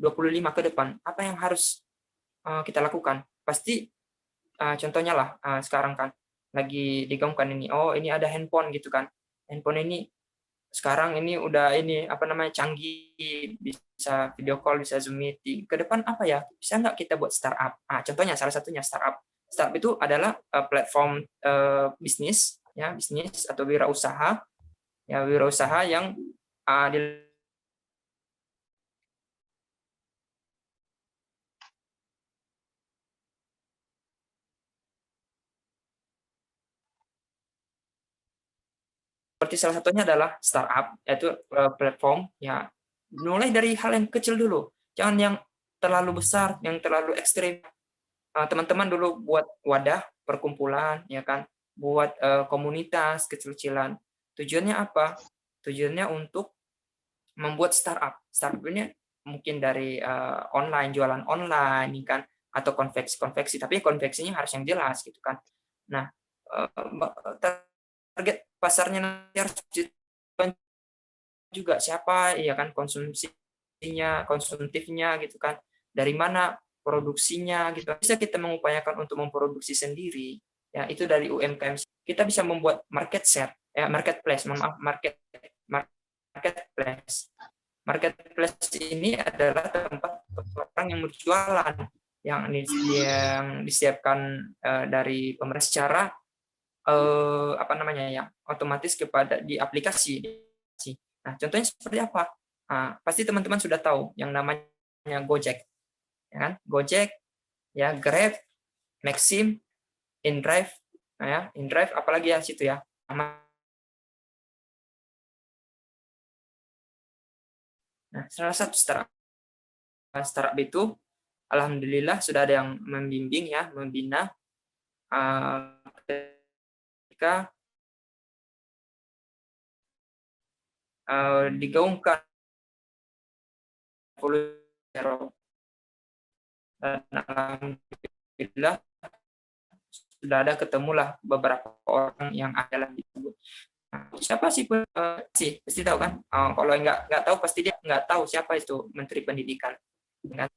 ke depan, apa yang harus kita lakukan? Pasti contohnya lah, sekarang kan lagi digaungkan ini, ini ada handphone gitu kan. Handphone ini sekarang ini udah canggih, bisa video call, bisa Zoom meeting. Ke depan apa ya? Bisa nggak kita buat startup? Contohnya salah satunya startup. Startup itu adalah platform bisnis atau wirausaha yang seperti salah satunya adalah startup, yaitu platform ya. Mulai dari hal yang kecil dulu, jangan yang terlalu besar, yang terlalu ekstrim. Teman-teman dulu buat wadah perkumpulan ya kan, buat komunitas kecil-kecilan. Tujuannya apa? Tujuannya untuk membuat startup. Startup ini mungkin dari online, jualan online kan, atau konveksi, tapi konveksinya harus yang jelas gitu kan. Nah, target pasarnya nanti harus juga siapa ya kan, konsumtifnya gitu kan, dari mana produksinya gitu. Bisa kita mengupayakan untuk memproduksi sendiri ya, itu dari UMKM. Kita bisa membuat marketplace. Marketplace ini adalah tempat orang yang berjualan yang disiapkan dari pemerintah secara otomatis kepada di aplikasi. Nah, contohnya seperti apa? Pasti teman-teman sudah tahu yang namanya Gojek, ya kan? Gojek, ya, Grab, Maxim, InDrive, InDrive, apalagi ya situ ya. Nah, salah satu startup itu, alhamdulillah sudah ada yang membimbing ya, membina ketika digaungkan dan alhamdulillah sudah ada ketemulah beberapa orang yang ada disebut. Siapa sih pasti tahu kan? Kalau nggak tahu pasti dia nggak tahu siapa itu Menteri Pendidikan. Nah,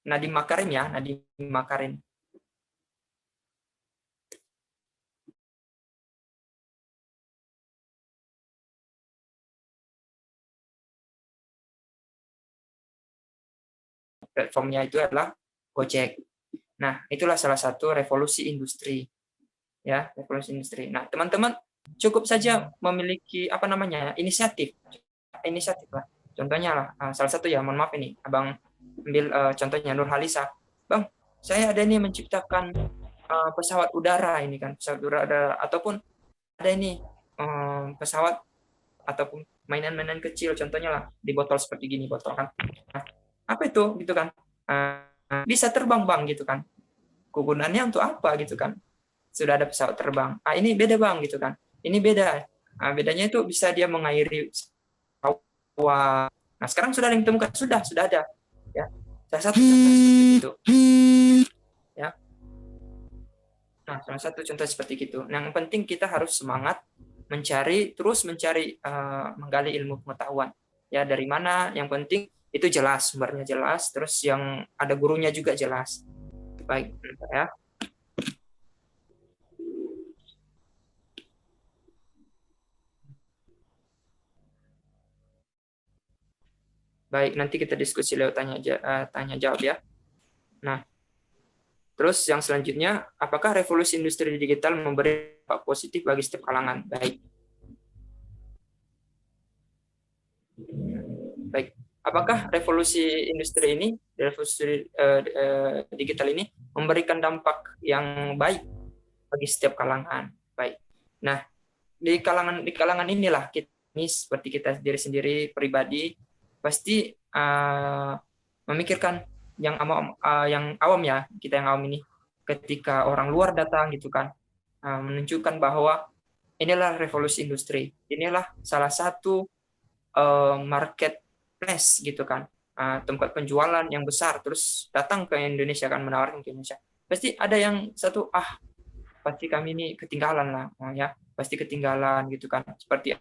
Nadiem Makarim. Platformnya itu adalah Gojek. Nah, itulah salah satu revolusi industri. Ya, revolusi industri. Nah, teman-teman cukup saja memiliki inisiatif lah. Contohnya lah, salah satu ya, mohon maaf ini, Abang ambil contohnya Nur Halisa. Bang, saya ada nih menciptakan pesawat udara ini kan, pesawat udara, ataupun ada ini pesawat ataupun mainan-mainan kecil, contohnya lah di botol seperti gini, botol kan. Nah, apa itu gitu kan? Bisa terbang bang gitu kan. Kegunaannya untuk apa gitu kan? Sudah ada pesawat terbang. Ini beda bang gitu kan. Ini beda. Bedanya itu bisa dia mengairi sawah. Nah, sekarang sudah ada yang ditemukan, sudah ada. Ya, salah satu contoh seperti itu. Ya. Nah, salah satu contoh seperti itu. Yang penting kita harus semangat terus mencari, menggali ilmu pengetahuan. Ya, dari mana? Yang penting itu jelas, sumbernya jelas, terus yang ada gurunya juga jelas. Baik, ya. Baik, nanti kita diskusi lewat tanya jawab ya. Nah, terus yang selanjutnya, apakah revolusi industri digital memberi dampak positif bagi setiap kalangan? Baik. Baik. Apakah revolusi industri ini, revolusi digital ini memberikan dampak yang baik bagi setiap kalangan? Baik. Nah, di kalangan inilah kita ini, seperti kita sendiri pribadi pasti memikirkan yang awam ya, kita yang awam ini, ketika orang luar datang gitu kan, menunjukkan bahwa inilah revolusi industri, inilah salah satu marketplace gitu kan, tempat penjualan yang besar, terus datang ke Indonesia kan, menawarkan ke Indonesia, pasti ada yang satu, pasti kami ini ketinggalan lah, ya pasti ketinggalan gitu kan, seperti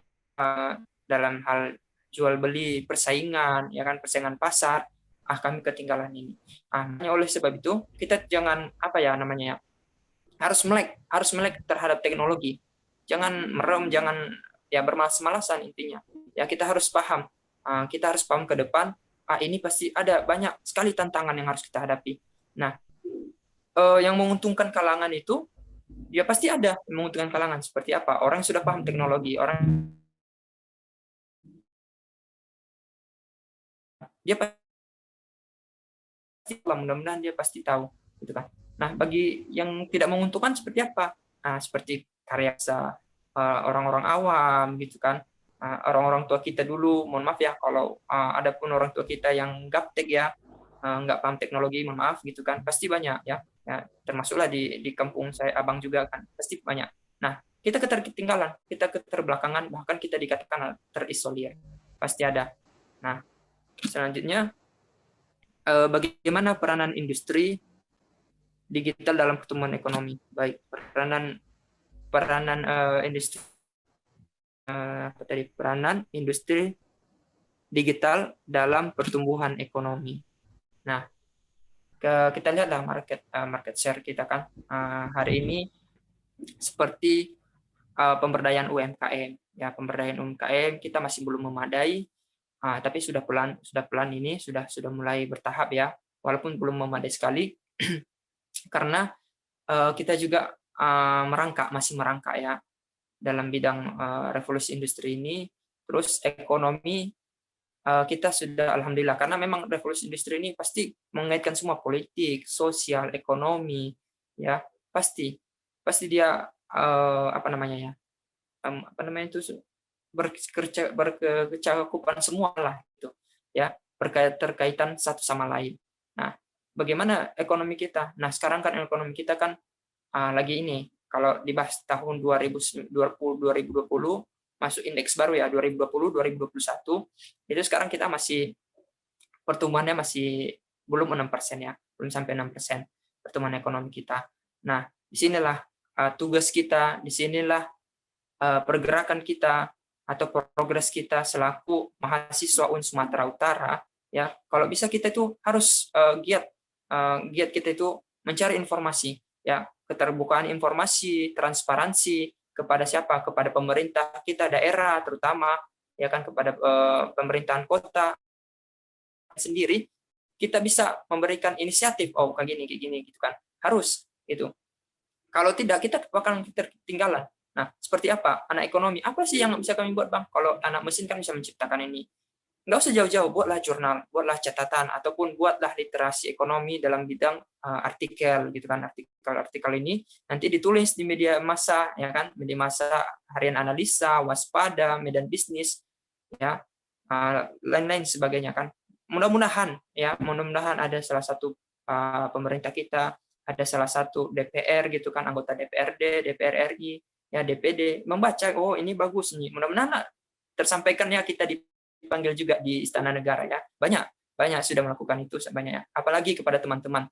dalam hal jual beli, persaingan ya kan, persaingan pasar, kami ketinggalan ini. Oleh sebab itu kita jangan harus melek terhadap teknologi, jangan merem, jangan ya bermalas-malasan intinya ya. Kita harus paham ke depan, ini pasti ada banyak sekali tantangan yang harus kita hadapi. Nah, yang menguntungkan kalangan itu ya pasti ada yang menguntungkan kalangan. Seperti apa? Orang yang sudah paham teknologi, orang dia pasti, mudah-mudahan dia pasti tahu gitu kan. Nah, bagi yang tidak menguntungkan seperti apa? Seperti karya orang-orang awam gitu kan, orang-orang tua kita dulu, mohon maaf ya kalau ada pun orang tua kita yang gaptek ya, nggak paham teknologi, mohon maaf gitu kan, pasti banyak ya, termasuklah di kampung saya, abang juga kan, pasti banyak. Nah, kita ketertinggalan, kita keterbelakangan, bahkan kita dikatakan terisolir, pasti ada. Nah, selanjutnya, bagaimana peranan industri digital dalam pertumbuhan ekonomi? Baik, peranan industri peranan industri digital dalam pertumbuhan ekonomi. Nah, kita lihatlah market share kita kan hari ini seperti pemberdayaan UMKM ya, pemberdayaan UMKM kita masih belum memadai, tapi sudah pelan ini sudah mulai bertahap ya, walaupun belum memadai sekali karena kita juga masih merangkak ya dalam bidang revolusi industri ini. Terus ekonomi kita sudah alhamdulillah, karena memang revolusi industri ini pasti mengaitkan semua, politik, sosial, ekonomi ya, pasti dia berkecakupan semua lah itu ya, berkaitan satu sama lain. Nah, bagaimana ekonomi kita? Nah, sekarang kan ekonomi kita kan lagi ini, kalau dibahas tahun 2020 masuk indeks baru ya, 2020-2021, itu sekarang kita masih pertumbuhannya masih belum 6% ya, belum sampai 6% pertumbuhan ekonomi kita. Nah, disinilah tugas kita, disinilah pergerakan kita atau progres kita selaku mahasiswa UIN Sumatera Utara ya. Kalau bisa kita itu harus giat kita itu mencari informasi ya, keterbukaan informasi, transparansi kepada siapa? Kepada pemerintah kita daerah terutama ya kan, kepada pemerintahan kota sendiri. Kita bisa memberikan inisiatif, kayak gini gitu kan, harus itu. Kalau tidak kita bakal ketinggalan. Nah, seperti apa? Anak ekonomi, apa sih yang bisa kami buat, Bang? Kalau anak mesin kan bisa menciptakan ini. nggak usah jauh-jauh, buatlah jurnal, buatlah catatan, ataupun buatlah literasi ekonomi dalam bidang artikel gitu kan. Artikel ini nanti ditulis di media massa ya kan, media massa, harian analisa, waspada, medan bisnis ya, lain-lain sebagainya kan. Mudah-mudahan ada salah satu pemerintah kita, ada salah satu DPR gitu kan, anggota DPRD, DPR RI, ya DPD membaca, oh ini bagus nih, mudah-mudahan tersampaikan ya, kita dipanggil juga di Istana Negara ya. Banyak sudah melakukan itu banyak. Apalagi kepada teman-teman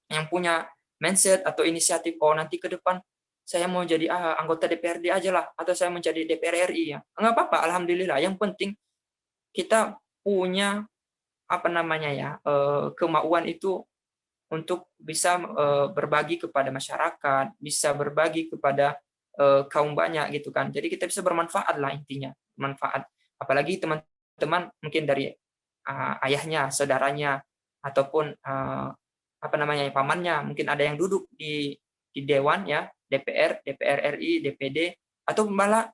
yang punya mindset atau inisiatif, oh nanti ke depan saya mau jadi anggota DPRD aja lah, atau saya mau jadi DPR RI ya. Enggak apa-apa, alhamdulillah. Yang penting kita punya kemauan itu untuk bisa berbagi kepada masyarakat, bisa berbagi kepada kaum banyak gitu kan. Jadi kita bisa bermanfaat lah intinya, manfaat. Apalagi teman-teman mungkin dari ayahnya, saudaranya, ataupun pamannya, mungkin ada yang duduk di dewan ya, DPR, DPR RI, DPD, atau malah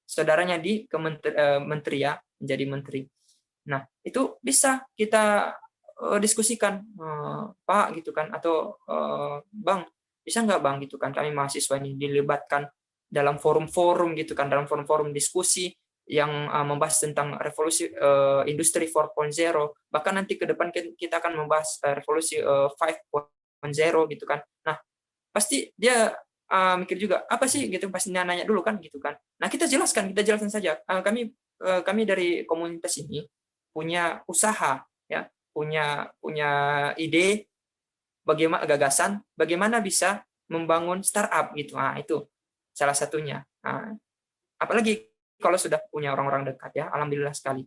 saudaranya di menteri ya, menjadi menteri. Nah, itu bisa kita diskusikan, Pak gitu kan, atau Bang, bisa nggak Bang gitu kan, kami mahasiswa ini dilibatkan dalam forum-forum gitu kan, dalam forum-forum diskusi yang membahas tentang revolusi industri 4.0, bahkan nanti ke depan kita akan membahas revolusi 5.0 gitu kan. Nah, pasti dia mikir juga apa sih gitu, pasti nanya dulu kan gitu kan. Nah, kita jelaskan saja. Kami dari komunitas ini punya usaha ya, punya ide, bagaimana gagasan, bagaimana bisa membangun startup gitu. Nah, itu salah satunya. Nah, apalagi kalau sudah punya orang-orang dekat ya, alhamdulillah sekali.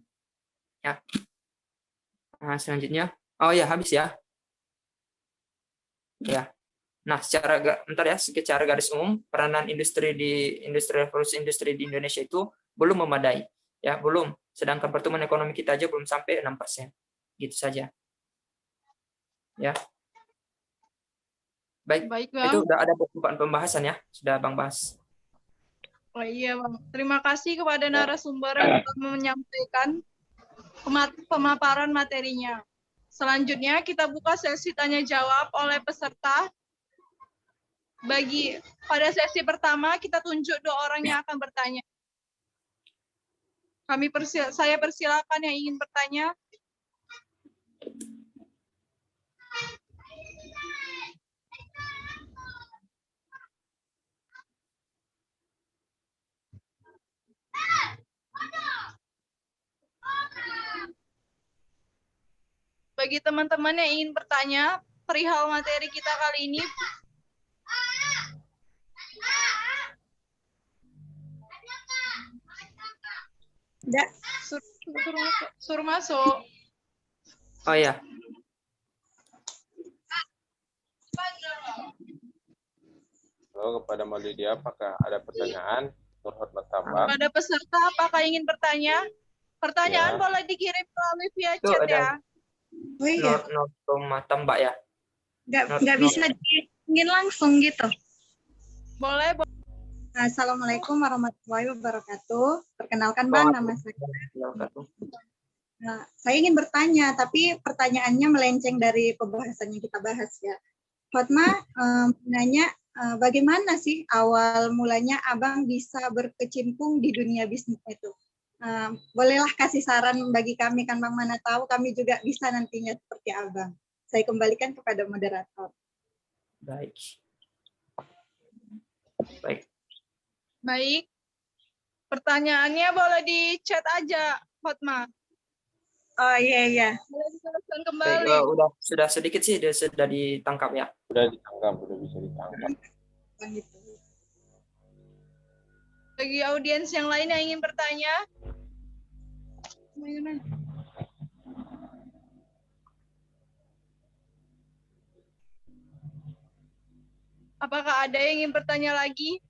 Ya. Nah, selanjutnya, oh ya habis ya. Ya. Nah, secara garis umum peranan revolusi industri di Indonesia itu belum memadai. Ya, belum. Sedangkan pertumbuhan ekonomi kita aja belum sampai 6%. Gitu saja. Ya. Baik, Bang. itu udah ada pembahasan ya, sudah Bang bahas. Oh iya, Bang. Terima kasih kepada narasumber yang telah menyampaikan pemaparan materinya. Selanjutnya kita buka sesi tanya jawab oleh peserta. Pada sesi pertama kita tunjuk 2 orang yang akan bertanya. Saya persilakan yang ingin bertanya. Bagi teman-teman yang ingin bertanya perihal materi kita kali ini, suruh masuk. Oh ya. Halo, kepada Mbak Lydia, apakah ada pertanyaan? Nurhot Matambak. Pada peserta, apakah ingin bertanya? Pertanyaan Ya. boleh dikirim melalui via Itu chat ada. ya. Oh iya, Matambak ya. nggak bisa ingin langsung gitu. Boleh. Assalamualaikum warahmatullahi wabarakatuh. Perkenalkan Bang, nama saya. Nah, saya ingin bertanya, tapi pertanyaannya melenceng dari pembahasan yang kita bahas ya. Hotma nanya, bagaimana sih awal mulanya Abang bisa berkecimpung di dunia bisnis itu? Bolehlah kasih saran bagi kami, kan Bang, mana tahu kami juga bisa nantinya seperti Abang. Saya kembalikan kepada moderator. Baik. Pertanyaannya boleh di chat aja, Hotma. Oh iya. Boleh dijelaskan kembali. Sudah sedikit sih, sudah ditangkap ya. Sudah bisa ditangkap. Bagi audiens yang lain yang ingin bertanya, apakah ada yang ingin bertanya lagi?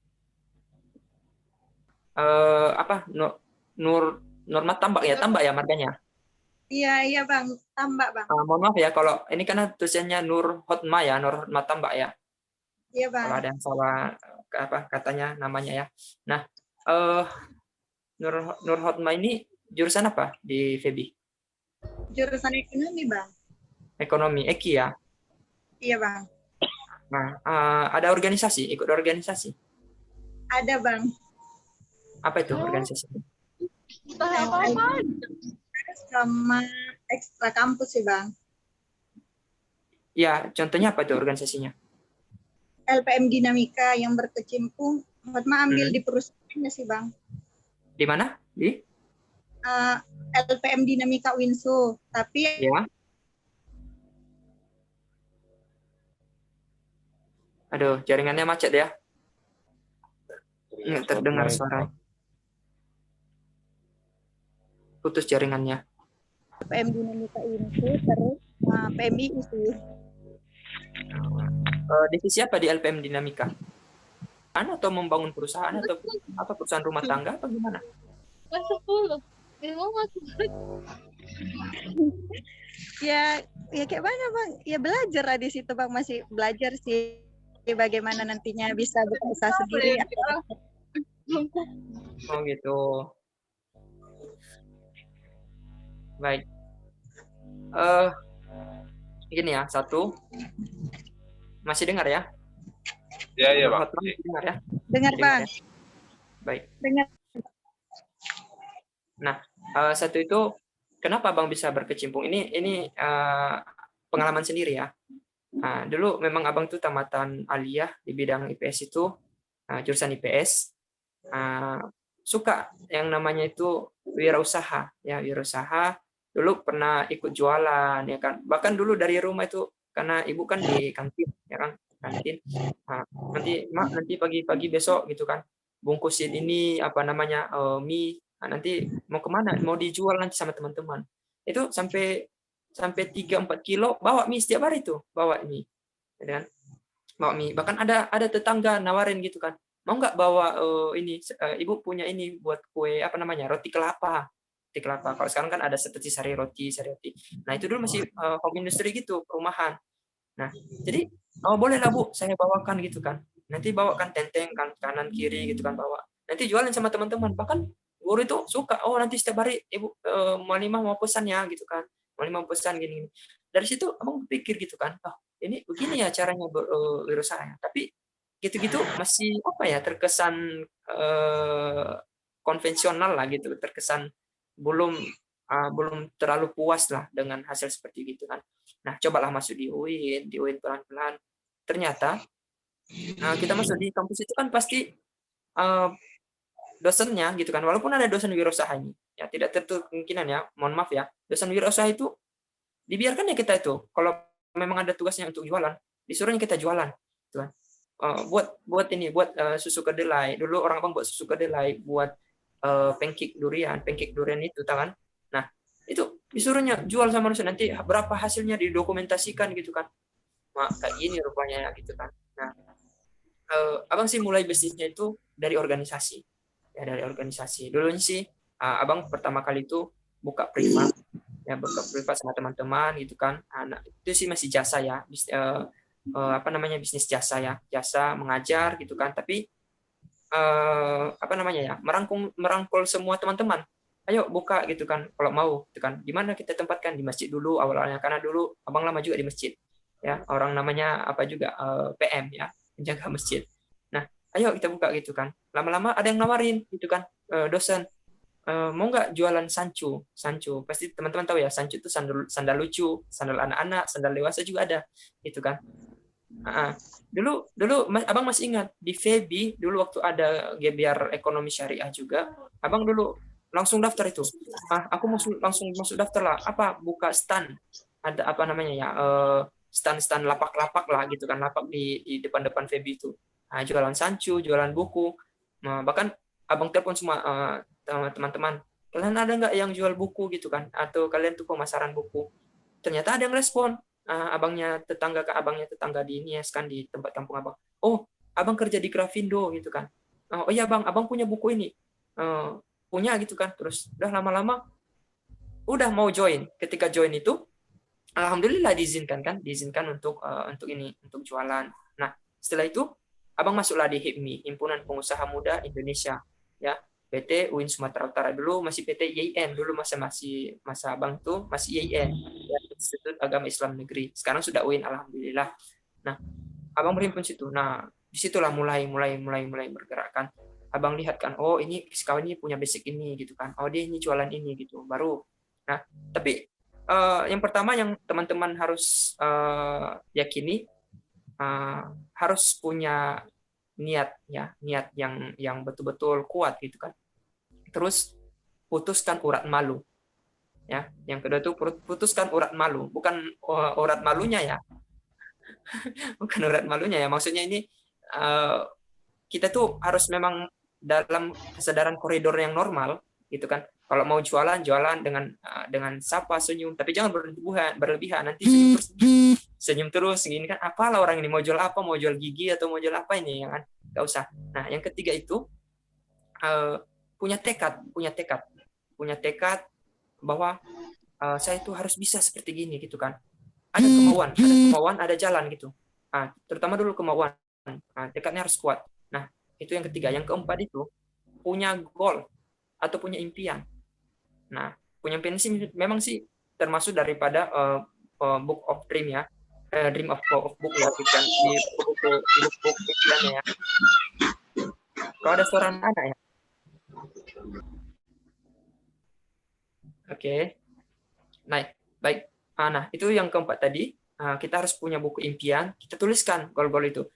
Nurmat Tambak ya, marganya. Iya Bang, Tambak Bang. Mohon maaf ya kalau ini karena tulisannya Nur Hotma ya, Nur Hotma Tambak ya. Iya Bang. Kalau ada yang salah katanya namanya ya. Nah, Nur Hotma ini jurusan apa di FEBI? Jurusan ekonomi, Bang. Ekonomi, Eki ya. Iya, Bang. Nah, ada organisasi, ikut organisasi. Ada, Bang. Apa itu organisasi? Apa-apa? Sama ekstra kampus sih, Bang. Ya, contohnya apa itu organisasinya? LPM Dinamika yang berkecimpung, Hotma ambil Hmm. di perusahaannya sih, Bang. Di mana? Di? LPM Dinamika Winsu, tapi Ya. Aduh, jaringannya macet ya. Nggak terdengar suara. Putus jaringannya. LPM Dinamika Winsu, terus PMI sih. Divisi apa di LPM Dinamika? Atau membangun perusahaan atau apa perusahaan rumah tangga atau gimana? Masuk dulu. Ya kayak mana, Bang? Ya belajar lah di situ, Bang. Masih belajar sih bagaimana nantinya bisa buka usaha sendiri. Oh gitu. Baik. Gini ya, satu. Masih dengar ya? Ya, Bang. Masih dengar ya? Dengar, Dengar Bang. ya? Baik. Dengar. Satu itu kenapa Abang bisa berkecimpung? Ini pengalaman sendiri ya. Nah, dulu memang Abang tuh tamatan aliyah di bidang IPS itu, jurusan IPS. Suka yang namanya itu wirausaha ya, wirausaha. Dulu pernah ikut jualan ya kan. Bahkan dulu dari rumah itu karena ibu kan di kantin ya kan, kantin. Nah, nanti pagi-pagi besok gitu kan, bungkusin ini apa namanya mie. Nah, nanti mau kemana? Mau dijual nanti sama teman-teman. Itu sampai 3-4 kilo bawa mie setiap hari tuh, bawa mie. Ya kan? Bawa mie. Bahkan ada tetangga nawarin gitu kan. Mau nggak bawa ibu punya ini buat kue apa namanya? Roti kelapa. Roti kelapa. Kalau sekarang kan ada seperti sari roti. Nah, itu dulu masih home industry gitu, perumahan. Nah, jadi boleh lah Bu, saya bawakan gitu kan. Nanti bawakan tenteng kan kanan kiri gitu kan bawa. Nanti jualin sama teman-teman. Bahkan guru itu suka, nanti setiap hari ibu mau pesan ya gitu kan, mau pesan gini. Dari situ abang pikir gitu kan, ini begini ya caranya berusaha. Tapi gitu-gitu masih apa ya, terkesan konvensional lah gitu, terkesan belum terlalu puas lah dengan hasil seperti gitu kan. Nah, cobalah masuk di UIN pelan-pelan. Ternyata kita masuk di kampus itu kan pasti dosennya gitu kan, walaupun ada dosen wirausaha ini ya tidak tertutup kemungkinan ya, mohon maaf ya, dosen wirausaha itu dibiarkan ya kita itu kalau memang ada tugasnya untuk jualan, disuruhnya kita jualan gitu kan. Buat susu kedelai, dulu orang Abang buat susu kedelai, buat pancake durian itu kan. Nah, itu disuruhnya jual sama dosen, nanti berapa hasilnya didokumentasikan gitu kan. Kayak gini rupanya gitu kan. Nah, Abang sih mulai bisnisnya itu dari organisasi. Ya, dari organisasi. Dulunya sih Abang pertama kali itu buka privat sama teman-teman gitu kan. Nah, itu sih masih jasa ya. Bisnis jasa ya. Jasa mengajar gitu kan. Tapi merangkul semua teman-teman. Ayo buka gitu kan kalau mau gitu kan. Di mana kita tempatkan? Di masjid dulu awalnya, karena dulu Abang lama juga di masjid. Ya, orang namanya PM ya, penjaga masjid. Nah, ayo kita buka gitu kan. Lama-lama ada yang nawarin gitu kan, dosen, mau nggak jualan sancu. Pasti teman-teman tahu ya, sancu itu sandal lucu, sandal anak-anak, sandal dewasa juga ada gitu kan. Dulu Abang masih ingat di FEBI dulu waktu ada Gebiar Ekonomi Syariah juga, Abang dulu langsung daftar itu. Aku langsung masuk daftar lah, buka stand, ada apa namanya ya, stand lapak-lapak lah gitu kan, lapak di depan FEBI itu. Jualan sancu, jualan buku. Bahkan Abang telepon semua teman-teman, kalian ada nggak yang jual buku gitu kan, atau kalian tuh pemasaran buku. Ternyata ada yang respon, abangnya tetangga di Nias kan, di tempat kampung Abang. Abang kerja di Grafindo gitu kan. Oh iya Bang, Abang punya buku ini. Punya gitu kan. Terus udah lama-lama udah mau join. Ketika join itu alhamdulillah diizinkan untuk jualan. Nah, setelah itu Abang masuklah di HIPMI, Himpunan Pengusaha Muda Indonesia ya. PT UIN Sumatera Utara, dulu masih PT IAIN, dulu masa abang tuh masih IAIN, ya, Institut Agama Islam Negeri. Sekarang sudah UIN, alhamdulillah. Nah, abang berhimpun situ. Nah, disitulah mulai bergerakkan. Abang lihat kan, oh ini kawan ini punya basic ini gitu kan, oh dia ini jualan ini gitu, baru. Nah, tapi yang pertama yang teman-teman harus yakini, harus punya niat ya, niat yang betul-betul kuat gitu kan. Terus putuskan urat malu ya. Yang kedua itu putuskan urat malu, bukan urat malunya ya. Bukan urat malunya ya, maksudnya ini kita tuh harus memang dalam kesadaran koridor yang normal gitu kan. Kalau mau jualan dengan sapa, senyum, tapi jangan berlebihan nanti senyum terus gini kan, apalah orang ini mau jual apa, mau jual gigi atau mau jual apa ini ya kan, nggak usah. Nah, yang ketiga itu punya tekad bahwa saya itu harus bisa seperti gini gitu kan. Ada kemauan, ada jalan gitu. Terutama dulu kemauan. Tekadnya harus kuat. Nah, itu yang ketiga. Yang keempat itu punya goal atau punya impian. Nah, punya impian sih memang sih termasuk daripada book of dream ya. Dream of book ya, bukan di buku pikirannya ya. Kalau ada suara anak ya. Oke. Baik. Nah, itu yang keempat tadi. Kita harus punya buku impian, kita tuliskan goal-goal itu.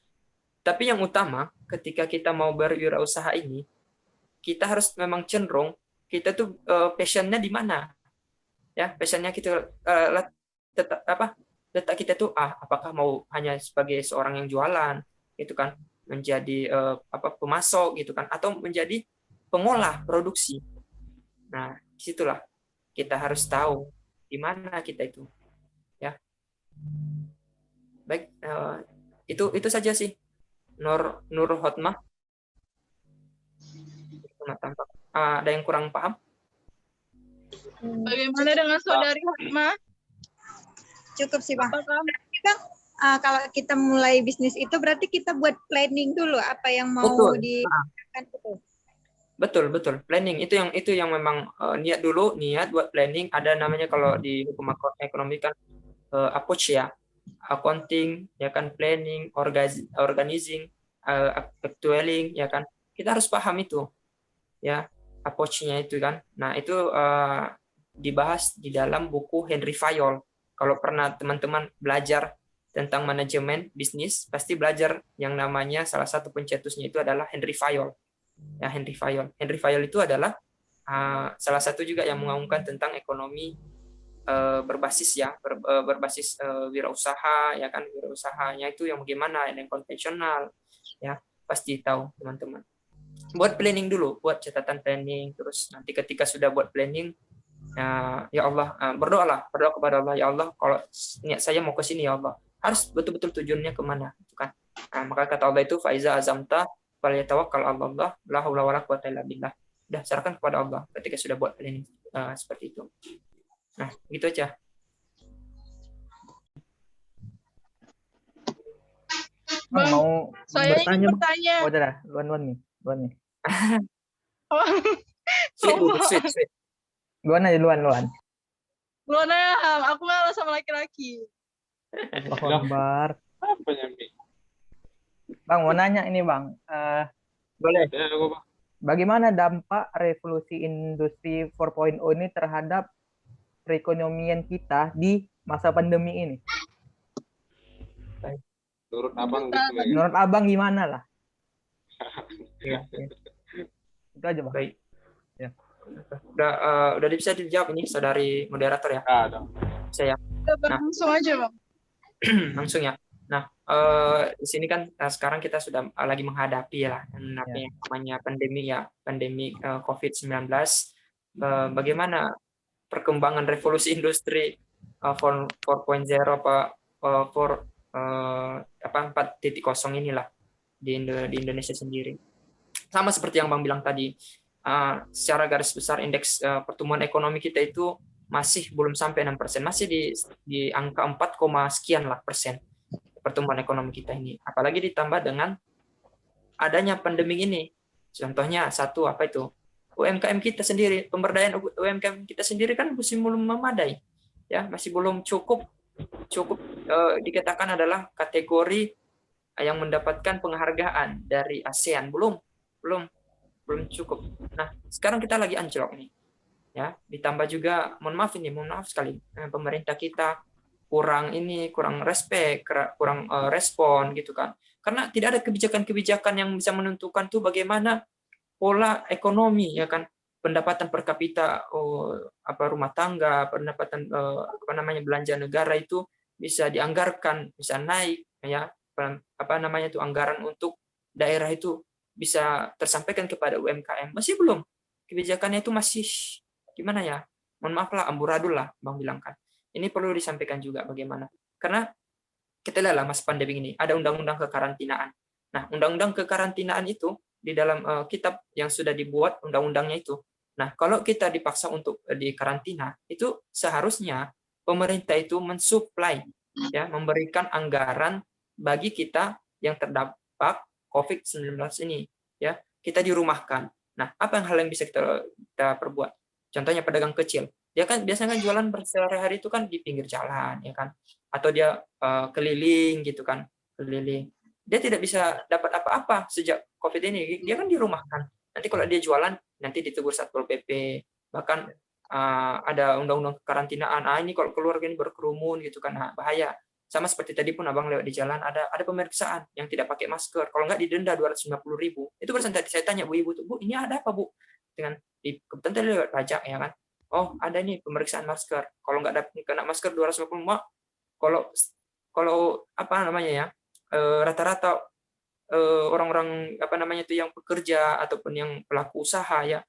Tapi yang utama, ketika kita mau berwirausaha ini, kita harus memang cenderung, kita tuh passion-nya di mana? Ya, passion-nya kita letak kita tuh, apakah mau hanya sebagai seorang yang jualan, gitu kan, menjadi pemasok, gitu kan, atau menjadi pengolah produksi. Nah, disitulah kita harus tahu di mana kita itu. Ya. Baik, itu saja sih. Nur Hotmah. Ada yang kurang paham? Bagaimana dengan saudari Hotma? Cukup sih, Bang. Apakah Kalau kita mulai bisnis itu berarti kita buat planning dulu apa yang mau dilakukan itu. Betul. Planning itu yang memang niat buat planning. Ada namanya kalau di hukum ekonomi kan approach ya, accounting ya kan, planning, organizing, actualing ya kan. Kita harus paham itu ya, approach-nya itu kan. Nah, itu dibahas di dalam buku Henry Fayol. Kalau pernah teman-teman belajar tentang manajemen bisnis, pasti belajar yang namanya salah satu pencetusnya itu adalah Henry Fayol. Ya, Henry Fayol itu adalah salah satu juga yang mengaungkan tentang ekonomi berbasis wirausaha ya kan. Wirausahanya itu yang bagaimana, yang konvensional ya, pasti tahu teman-teman. Buat planning dulu, buat catatan planning, terus nanti ketika sudah buat planning, ya Allah, berdoa kepada Allah, ya Allah, kalau niat saya mau ke sini ya Allah, harus betul-betul tujuannya kemana, gitu kan. Maka kata Allah itu, faiza azamta falyatawakkal 'alallah, la haula wala quwwata illa billah. Udah, serahkan kepada Allah ketika sudah buat planning seperti itu. Nah, gitu aja. Bang, mau saya ingin bertanya. bertanya. Oh, udah, luan nih. Sweet. Luan aja, luan. Luana, aku ngalah sama laki-laki. Allahu Akbar. Apa nyambi? Bang, mau nanya ini, Bang. Boleh. Ya, Bang. Bagaimana dampak revolusi industri 4.0 ini terhadap perekonomian kita di masa pandemi ini? Menurut abang gitu ya. Menurut Abang gimana lah? Ya. Itu aja, Bang. Baik. Ya. Udah bisa dijawab ini saudari moderator ya? Ada. Saya. Langsung aja, Bang. Langsung ya. Nah, di sini kan sekarang kita sudah lagi menghadapi ya namanya pandemi COVID-19. Bagaimana perkembangan revolusi industri 4.0 4.0 inilah di Indonesia sendiri. Sama seperti yang Bang bilang tadi, secara garis besar indeks pertumbuhan ekonomi kita itu masih belum sampai 6%, masih di angka 4, sekian lah persen pertumbuhan ekonomi kita ini. Apalagi ditambah dengan adanya pandemi ini. Contohnya satu UMKM kita sendiri, pemberdayaan UMKM kita sendiri kan masih belum memadai, ya, masih belum cukup dikatakan adalah kategori yang mendapatkan penghargaan dari ASEAN, belum cukup. Nah, sekarang kita lagi anjlok nih, ya. Ditambah juga, mohon maaf sekali, pemerintah kita kurang respect, kurang respon gitu kan. Karena tidak ada kebijakan-kebijakan yang bisa menentukan tuh bagaimana pola ekonomi, ya kan, pendapatan per kapita rumah tangga, pendapatan belanja negara itu bisa dianggarkan, bisa naik, ya, anggaran untuk daerah itu bisa tersampaikan kepada UMKM. Masih belum, kebijakannya itu masih gimana ya, mohon maaf lah, amburadul lah Bang bilang kan. Ini perlu disampaikan juga bagaimana, karena kita lihat lah mas pandemi ini ada undang-undang kekarantinaan. Nah, undang-undang kekarantinaan itu di dalam kitab yang sudah dibuat undang-undangnya itu. Nah, kalau kita dipaksa untuk dikarantina, itu seharusnya pemerintah itu mensuplai, ya, memberikan anggaran bagi kita yang terdampak COVID-19 ini, ya. Kita dirumahkan. Nah, apa hal yang bisa kita perbuat? Contohnya pedagang kecil. Dia kan biasanya kan jualan sehari-hari itu kan di pinggir jalan, ya kan? Atau dia keliling gitu kan, keliling. Dia tidak bisa dapat apa-apa sejak COVID ini. Dia kan dirumahkan. Nanti kalau dia jualan, nanti ditegur Satpol PP. Bahkan ada undang-undang kekarantinaan. Ini kalau keluarga ini berkerumun gitu kan, bahaya. Sama seperti tadi pun abang lewat di jalan, ada pemeriksaan yang tidak pakai masker. Kalau nggak didenda 250.000. Itu barusan tadi saya tanya Bu Ibu, Bu, ini ada apa Bu? Dengan kebetulan tadi lewat pajak, ya kan? Oh, ada nih pemeriksaan masker. Kalau nggak dapat kena masker 250, kalau apa namanya ya, rata-rata orang-orang itu yang pekerja ataupun yang pelaku usaha, ya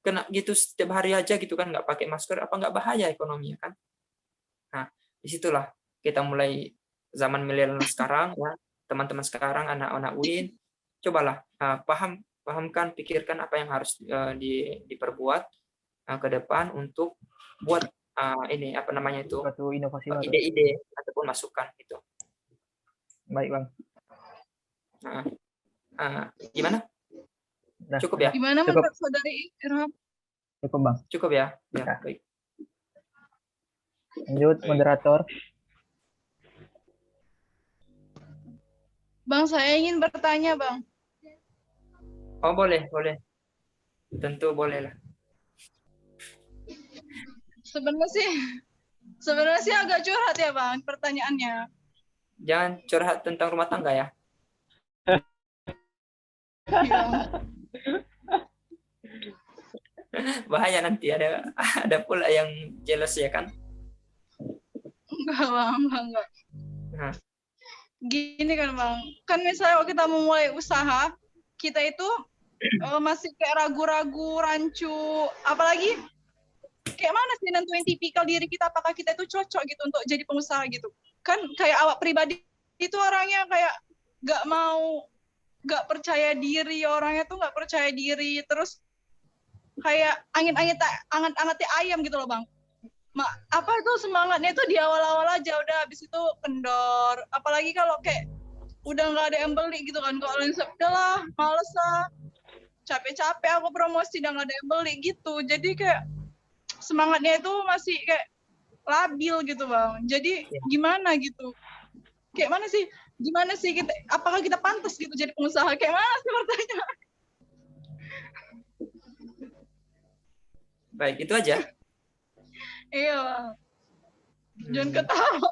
kena gitu setiap hari aja gitu kan, nggak pakai masker, apa nggak bahaya ekonominya kan? Nah, disitulah kita mulai zaman milenial sekarang, ya, teman-teman sekarang, anak-anak UIN, cobalah pahamkan, pikirkan apa yang harus diperbuat ke depan untuk buat suatu inovasi baru. ide-ide ataupun masukan gitu. Baik Bang. Gimana? Nah, Cukup ya? Gimana Cukup. menurut Saudari Irham? Cukup Bang. Cukup ya? Ya, Ya. baik. Lanjut Baik. moderator. Bang, saya ingin bertanya, Bang. Oh, boleh. Tentu boleh lah. Sebenarnya sih agak curhat ya, Bang, pertanyaannya. Jangan curhat tentang rumah tangga ya. Ya. Bahaya nanti ada pula yang jealous, ya kan? Enggak, Bang, enggak. Nah. Gini kan, Bang. Kan misalnya kalau kita mau mulai usaha, kita itu masih kayak ragu-ragu, rancu, apalagi kayak mana sih nentuin tipikal diri kita, apakah kita itu cocok gitu untuk jadi pengusaha gitu. Kan kayak awak pribadi itu orangnya kayak nggak percaya diri, orangnya tuh nggak percaya diri, terus kayak anget-angetnya ayam gitu loh, Bang. Apa itu semangatnya itu di awal-awal aja, udah habis itu kendor. Apalagi kalau kayak udah nggak ada yang beli gitu kan, kalau udahlah males lah, capek-capek aku promosi udah nggak ada yang beli gitu. Jadi kayak semangatnya itu masih kayak labil gitu, Bang. Jadi gimana gitu? Kayak mana sih? Gimana sih kita? Apakah kita pantas gitu jadi pengusaha? Kayak mana sih pertanyaan? Baik, itu aja. Iya, Bang. Jangan ketawa.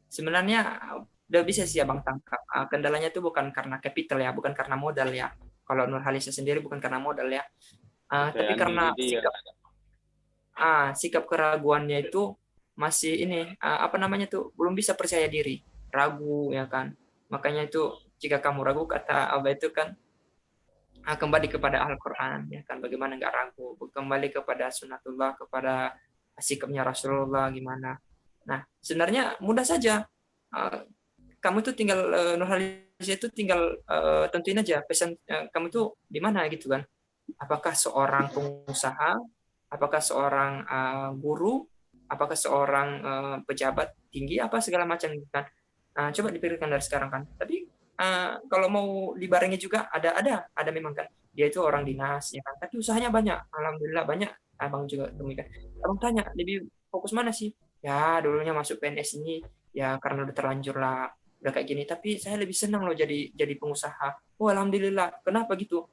Sebenarnya udah bisa sih Abang tangkap. Kendalanya itu bukan karena capital ya, bukan karena modal ya. Kalau Nurhalisa sendiri bukan karena modal ya. Tapi karena sikap keraguannya itu masih belum bisa percaya diri, ragu, ya kan. Makanya itu jika kamu ragu, kata Abah itu kan, kembali kepada Al-Quran, ya kan, bagaimana nggak ragu, kembali kepada sunnatullah, kepada sikapnya Rasulullah gimana. Nah, sebenarnya mudah saja. Kamu tuh tinggal Nurhalisa itu tinggal tentuin aja pesan kamu tuh di mana gitu kan. Apakah seorang pengusaha, apakah seorang guru, apakah seorang pejabat tinggi, apa segala macam gitu kan. Coba dipikirkan dari sekarang kan. Tapi kalau mau dibarengi juga ada memang kan. Dia itu orang dinas ya kan, tapi usahanya banyak. Alhamdulillah banyak. Abang juga demikian. Abang tanya, lebih fokus mana sih? Ya, dulunya masuk PNS ini ya karena udah terlanjur lah, udah kayak gini. Tapi saya lebih senang loh jadi pengusaha. Oh, alhamdulillah. Kenapa gitu?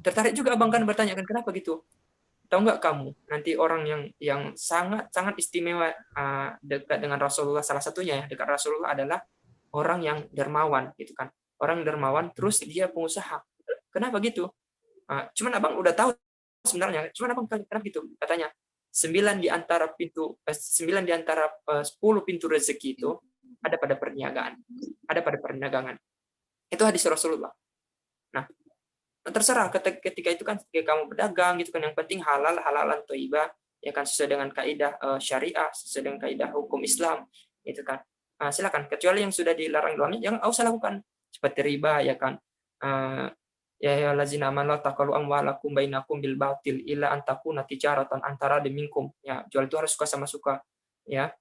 Tertarik juga abang kan bertanya kan kenapa gitu? Tahu nggak kamu nanti orang yang sangat sangat istimewa dekat dengan Rasulullah, salah satunya ya dekat Rasulullah adalah orang yang dermawan gitu kan, orang dermawan terus dia pengusaha. Kenapa gitu? Cuman abang udah tahu sebenarnya, cuman abang kenapa gitu katanya 9 di antara 10 pintu rezeki itu ada pada perniagaan, ada pada perdagangan. Itu hadis Rasulullah. Nah, terserah ketika itu kan ketika kamu berdagang gitu kan, yang penting halalan thayyibah ya kan, sesuai dengan kaidah syariah, sesuai dengan kaidah hukum Islam gitu kan. Silakan, kecuali yang sudah dilarang dalamnya jangan usah lakukan, seperti riba ya kan. Ya lazina amanu taqalu amwalakum bainakum bil batil illa an takuna tijaratan antara minkum. Ya, jual itu harus suka sama suka ya.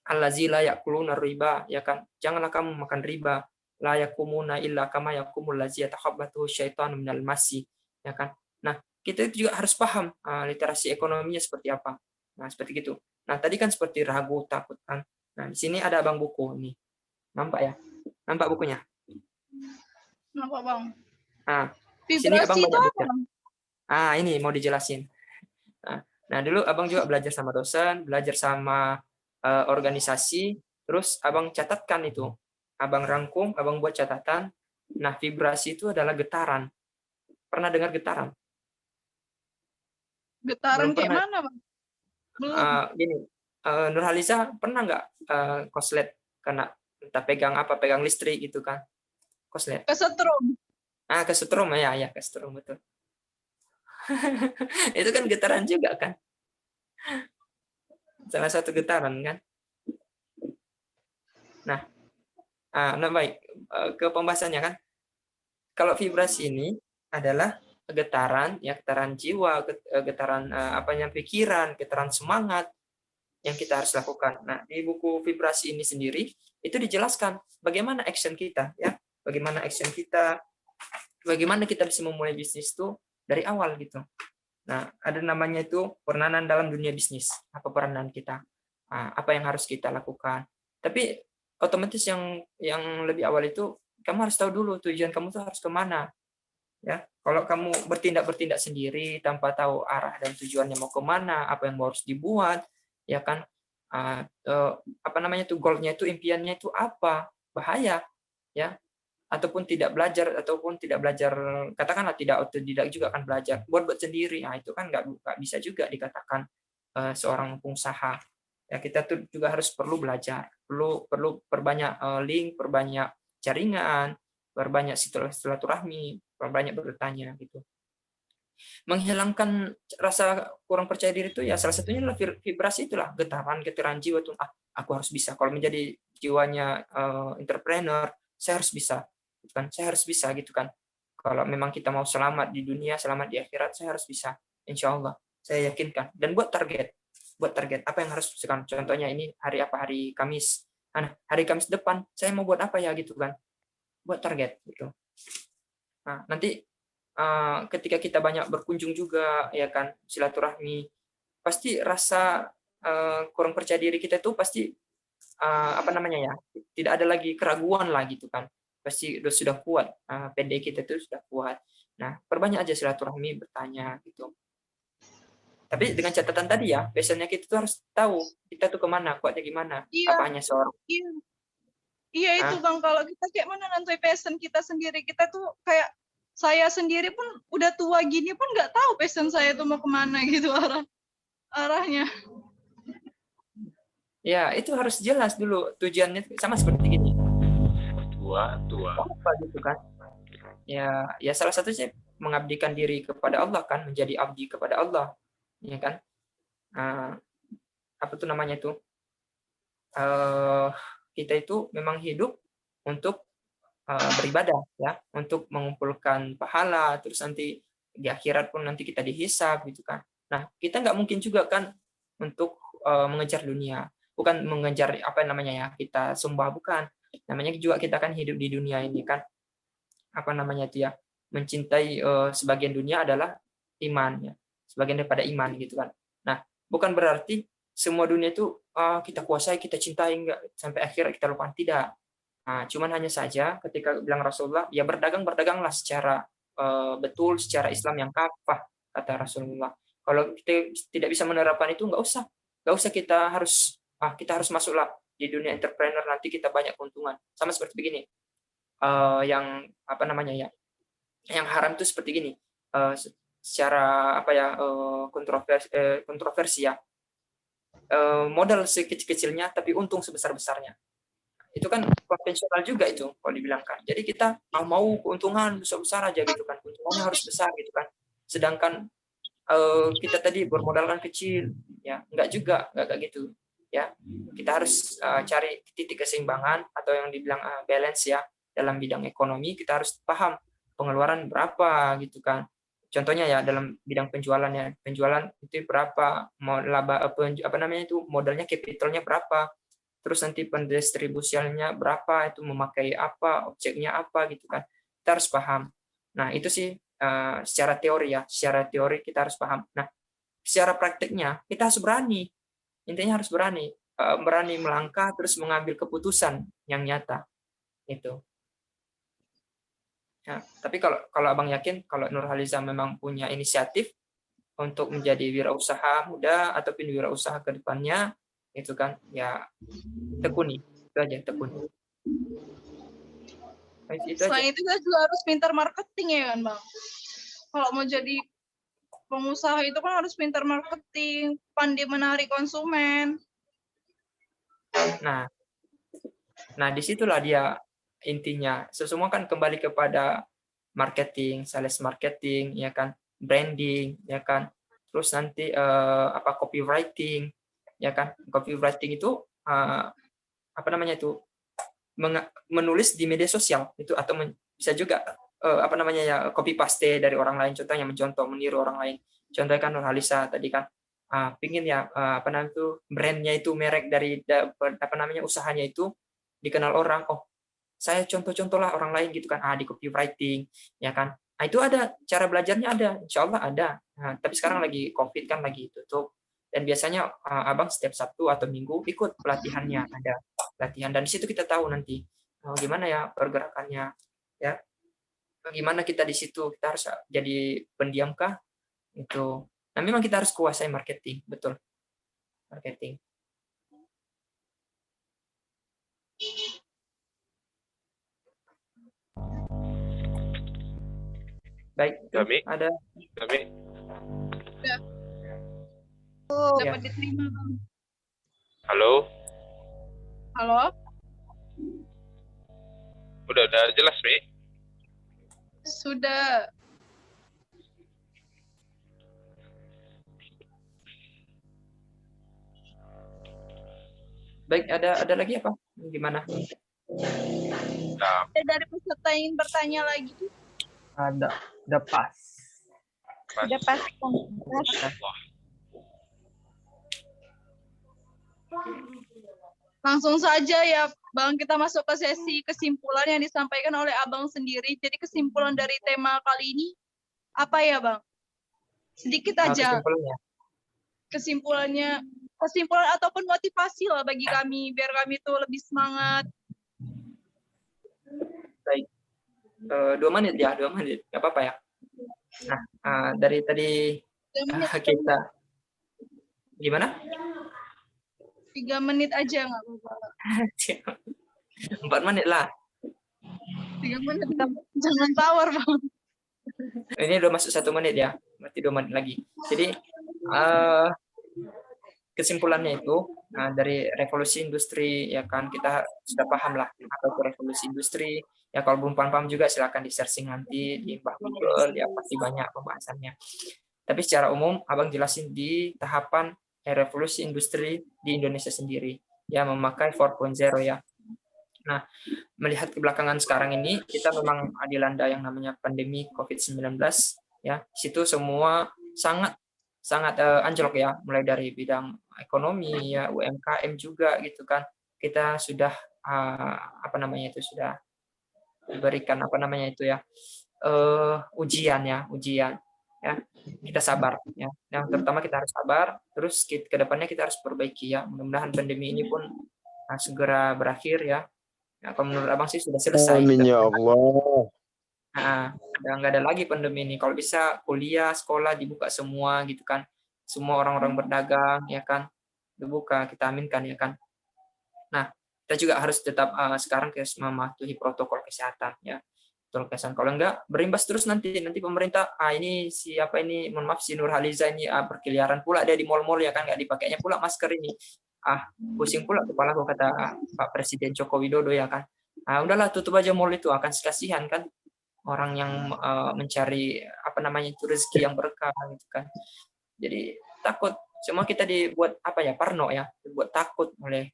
Allazi la ya'kuluna riba ya kan. Janganlah kamu makan riba. La yakumuna illa kama yakumul lazi yatakhabbathu syaitanu minal masi ya kan. Nah, kita juga harus paham literasi ekonominya seperti apa. Nah, seperti itu. Nah, tadi kan seperti ragu, takut kan. Nah, di sini ada abang buku nih. Nampak ya? Nampak bukunya? Kenapa Bang? Sini abang Vibrasi itu banyak apa? belajar. Ini mau dijelasin. Nah, dulu abang juga belajar sama dosen, belajar sama organisasi, terus abang catatkan itu. Abang rangkum, abang buat catatan. Nah, vibrasi itu adalah getaran. Pernah dengar getaran? Getaran Belum kayak pernah. mana Bang? Belum. Gini, Nurhaliza pernah nggak koslet kena entah pegang listrik gitu kan? Koslet. Kesetrum. Kesetrum ya, kesetrum betul. Itu kan getaran juga kan? Salah satu getaran kan? Nah, baik ke pembahasannya kan. Kalau vibrasi ini adalah getaran, ya getaran jiwa, getaran pikiran, getaran semangat yang kita harus lakukan. Nah, di buku vibrasi ini sendiri itu dijelaskan bagaimana action kita, ya, bagaimana action kita, bagaimana kita bisa memulai bisnis itu dari awal gitu. Nah, ada namanya itu peranan dalam dunia bisnis. Apa peranan kita? Apa yang harus kita lakukan? Tapi otomatis yang lebih awal itu kamu harus tahu dulu tujuan kamu tuh harus kemana. Ya, kalau kamu bertindak sendiri tanpa tahu arah dan tujuannya mau kemana, apa yang harus dibuat, ya kan? Goalnya itu, impiannya itu apa? Bahaya, ya. Ataupun tidak belajar, katakanlah tidak otodidak juga akan belajar, buat sendiri. Nah, itu kan nggak bisa juga dikatakan seorang pengusaha. Ya, kita tuh juga perlu belajar, perlu perbanyak link, perbanyak jaringan, perbanyak silaturahmi, perbanyak bertanya gitu. Menghilangkan rasa kurang percaya diri itu ya salah satunya adalah vibrasi, itulah getaran jiwa tuh. Aku harus bisa. Kalau menjadi jiwanya entrepreneur, saya harus bisa. Kan saya harus bisa gitu kan. Kalau memang kita mau selamat di dunia, selamat di akhirat, saya harus bisa. Insya Allah, saya yakinkan. Dan buat target apa yang harus sekarang. Contohnya ini hari Kamis. Nah, hari Kamis depan saya mau buat apa ya gitu kan. Buat target gitu. Nah, nanti ketika kita banyak berkunjung juga ya kan, silaturahmi, pasti rasa kurang percaya diri kita itu pasti tidak ada lagi keraguan lah gitu kan. Pasti sudah kuat, PD kita itu sudah kuat. Nah, perbanyak aja silaturahmi, bertanya gitu. Tapi dengan catatan tadi ya, biasanya kita tuh harus tahu kita tuh kemana, kuatnya gimana. Iya. Apa hanya seorang. Iya itu Bang, kalau kita kayak mana nanti passion kita sendiri, kita tuh kayak saya sendiri pun udah tua gini pun nggak tahu passion saya tuh mau kemana gitu arahnya. Ya, itu harus jelas dulu tujuannya, sama seperti gini. Tua. Apa gitu kan? Ya salah satunya mengabdikan diri kepada Allah kan, menjadi abdi kepada Allah. Ya kan? Apa tuh namanya itu? Kita itu memang hidup untuk beribadah ya, untuk mengumpulkan pahala, terus nanti di akhirat pun nanti kita dihisab gitu kan. Nah, kita nggak mungkin juga kan untuk mengejar dunia, bukan mengejar kita sembah, bukan. Namanya juga kita kan hidup di dunia ini kan, apa namanya itu ya, mencintai sebagian dunia adalah iman ya, sebagian daripada iman gitu kan. Nah, bukan berarti semua dunia itu kita kuasai, kita cintai enggak sampai akhir kita lupakan, tidak. Nah, cuman hanya saja ketika bilang Rasulullah, ya berdaganglah secara betul, secara Islam yang kafah, kata Rasulullah. Kalau kita tidak bisa menerapkan itu, nggak usah kita harus masuklah di dunia entrepreneur, nanti kita banyak keuntungan. Sama seperti begini, yang apa namanya ya, yang haram itu seperti gini, secara apa ya, kontroversi ya, modal sekecil-kecilnya tapi untung sebesar-besarnya. Itu kan konvensional juga itu kalau dibilang kan. Jadi kita mau keuntungan besar-besar aja gitu kan, keuntungannya harus besar gitu kan. Sedangkan kita tadi bermodalkan kecil, ya nggak kayak gitu ya. Kita harus cari titik keseimbangan atau yang dibilang balance ya dalam bidang ekonomi. Kita harus paham pengeluaran berapa gitu kan. Contohnya ya dalam bidang penjualan itu berapa, mau laba apa namanya itu, modalnya, capitalnya berapa, terus nanti pendistribusiannya berapa, itu memakai apa, objeknya apa gitu kan. Kita harus paham. Nah, itu sih secara teori ya, secara teori kita harus paham. Nah, secara prakteknya kita harus berani. Intinya harus berani melangkah terus mengambil keputusan yang nyata. Itu. Ya, tapi kalau Abang yakin kalau Nurhaliza memang punya inisiatif untuk menjadi wirausaha muda ataupun wirausaha ke depannya, itu kan ya tekuni, itu aja, tekuni. Itu aja. Selain itu kita juga harus pintar marketing ya kan Bang. Kalau mau jadi pengusaha itu kan harus pintar marketing, pandai menarik konsumen. Nah disitulah dia intinya. Semua kan kembali kepada marketing, sales marketing, ya kan, branding, ya kan, terus nanti copywriting, ya kan. Copywriting itu apa namanya itu, menulis di media sosial itu, atau bisa juga apa namanya ya, copy paste dari orang lain, contohnya mencontoh, meniru orang lain. Contohnya kan Nurhaliza tadi kan pingin ya apa namanya itu, brandnya itu, merek dari apa namanya usahanya itu dikenal orang, oh saya contoh-contoh lah orang lain gitu kan, di copywriting, ya kan. Nah itu ada cara belajarnya, ada, insya Allah ada. Nah, tapi sekarang lagi COVID kan, lagi tutup. Dan biasanya Abang setiap Sabtu atau Minggu ikut pelatihannya, ada pelatihan, dan di situ kita tahu nanti gimana ya pergerakannya, ya. Bagaimana kita di situ, kita harus jadi pendiam kah? Itu. Nah, memang kita harus kuasai marketing, betul. Marketing. Baik, Kami. ada. Dapat diterima Bang. Halo, Halo? udah jelas, Mi? Sudah. Baik, ada lagi apa? Gimana? Nah, Dari peserta ingin bertanya lagi. Ada pas. Udah pas. Langsung saja ya Bang, kita masuk ke sesi kesimpulan yang disampaikan oleh Abang sendiri. Jadi kesimpulan dari tema kali ini apa ya Bang? Sedikit aja. Kesimpulannya, kesimpulan ataupun motivasi lah bagi kami, biar kami tuh lebih semangat. Baik. 2 menit ya, 2 menit. Nggak apa-apa ya. Nah, dari tadi kita gimana? 3 menit aja nggak apa-apa. 4 menit lah. 3 menit, jangan tawar Bang. Ini udah masuk 1 menit ya, berarti 2 menit lagi. Jadi kesimpulannya itu dari revolusi industri, ya kan, kita sudah paham lah apa itu revolusi industri. Ya kalau belum paham juga silakan di searching nanti di Google, ya pasti banyak pembahasannya. Tapi secara umum Abang jelasin di tahapan revolusi industri di Indonesia sendiri, ya memakai 4.0 ya. Nah, melihat kebelakangan sekarang ini, kita memang dilanda yang namanya pandemi COVID-19, ya. Situ semua sangat anjlok ya, mulai dari bidang ekonomi ya, UMKM juga gitu kan. Kita sudah apa namanya itu, sudah diberikan apa namanya itu ya, ujian ya, kita sabar ya. Yang terutama kita harus sabar, terus ke depannya kita harus perbaiki ya. Mudah-mudahan pandemi ini pun segera berakhir ya. Ya, kalau menurut abang sih sudah selesai. Amin ya Allah. Nah, udah nggak ada lagi pandemi ini. Kalau bisa kuliah, sekolah dibuka semua gitu kan. Semua orang-orang berdagang ya kan dibuka, kita aminkan ya kan. Nah, kita juga harus tetap sekarang mematuhi protokol kesehatan ya. Protokol kesehatan. Kalau enggak berimbas terus nanti pemerintah ini siapa ini, mohon maaf, si Nurhaliza ini berkeliaran pula dia di mal-mal ya kan, nggak dipakainya pula masker ini. Pusing pula kepala aku, kata Pak Presiden Joko Widodo ya kan. Udahlah tutup aja mal itu, akan kasihan kan orang yang mencari apa namanya itu rezeki yang berkah gitu kan. Jadi takut semua kita dibuat apa ya, parno ya, dibuat takut oleh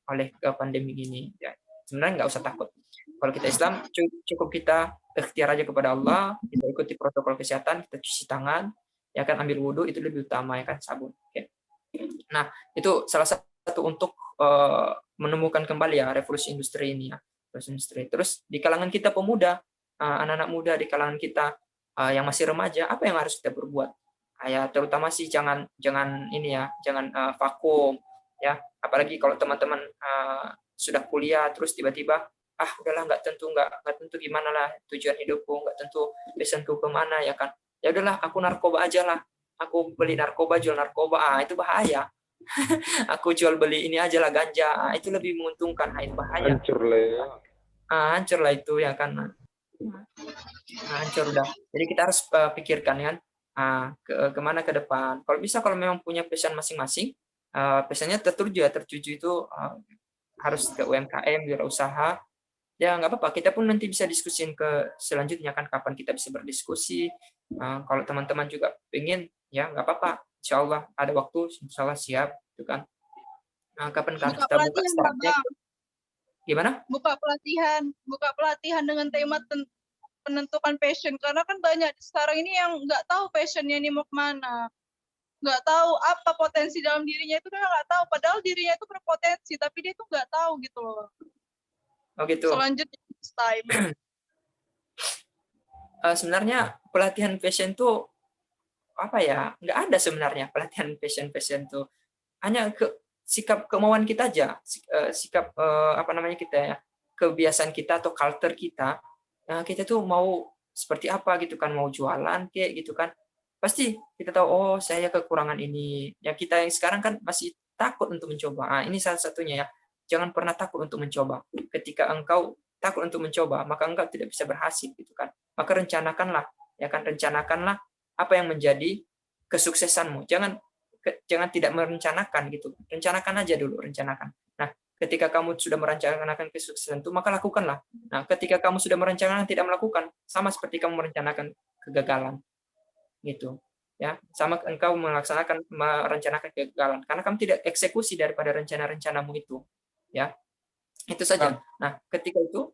pandemi ini ya. Sebenarnya nggak usah takut. Kalau kita Islam cukup kita ikhtiar aja kepada Allah, kita ikuti protokol kesehatan, kita cuci tangan ya kan, ambil wudhu itu lebih utama ya kan, sabun. Oke. Nah, itu salah satu untuk menemukan kembali ya revolusi industri ini ya, revolusi industri. Terus di kalangan kita pemuda, anak-anak muda di kalangan kita yang masih remaja, apa yang harus kita berbuat? Ya terutama sih jangan ini ya, jangan vakum ya. Apalagi kalau teman-teman sudah kuliah terus tiba-tiba udahlah nggak tentu gimana lah tujuan hidupku, nggak tentu passionku kemana ya kan. Ya udahlah aku narkoba aja lah. Aku beli narkoba, jual narkoba, itu bahaya. Aku jual beli ini aja lah, ganja, itu lebih menguntungkan, itu bahaya. Hancur lah ya. Hancur lah itu ya kan. Hancur udah. Jadi kita harus pikirkan kan kemana ke depan. Kalau bisa, kalau memang punya passion masing-masing, passionnya tertuju itu harus ke UMKM, wirausaha. Ya nggak apa-apa, kita pun nanti bisa diskusin ke selanjutnya kan, kapan kita bisa berdiskusi. Kalau teman-teman juga pengen, ya nggak apa-apa. Insya Allah ada waktu, insya Allah siap, gitu kan. Kapan kita buka startnya? Gimana? Buka pelatihan dengan tema penentukan passion, karena kan banyak sekarang ini yang nggak tahu passionnya ini mau kemana, nggak tahu apa potensi dalam dirinya itu, kan nggak tahu, padahal dirinya itu berpotensi tapi dia itu nggak tahu gitu loh. Oh gitu. Selanjutnya time. Sebenarnya pelatihan passion tuh apa ya, nggak ada sebenarnya pelatihan passion tuh, hanya sikap kemauan kita aja, sikap apa namanya kita ya, kebiasaan kita atau culture kita. Nah, kita tuh mau seperti apa gitu kan, mau jualan kayak gitu kan, pasti kita tahu oh saya kekurangan ini ya. Kita yang sekarang kan masih takut untuk mencoba. Ini salah satunya ya, jangan pernah takut untuk mencoba. Ketika engkau takut untuk mencoba, maka engkau tidak bisa berhasil gitu kan. Maka rencanakanlah ya kan, rencanakanlah apa yang menjadi kesuksesanmu. Jangan tidak merencanakan gitu, rencanakan aja dulu, rencanakan. Nah, ketika kamu sudah merencanakan kesuksesan itu, maka lakukanlah. Nah, ketika kamu sudah merencanakan tidak melakukan, sama seperti kamu merencanakan kegagalan, gitu. Ya, sama engkau merencanakan kegagalan, karena kamu tidak eksekusi daripada rencana-rencanamu itu. Ya, itu saja. Nah, ketika itu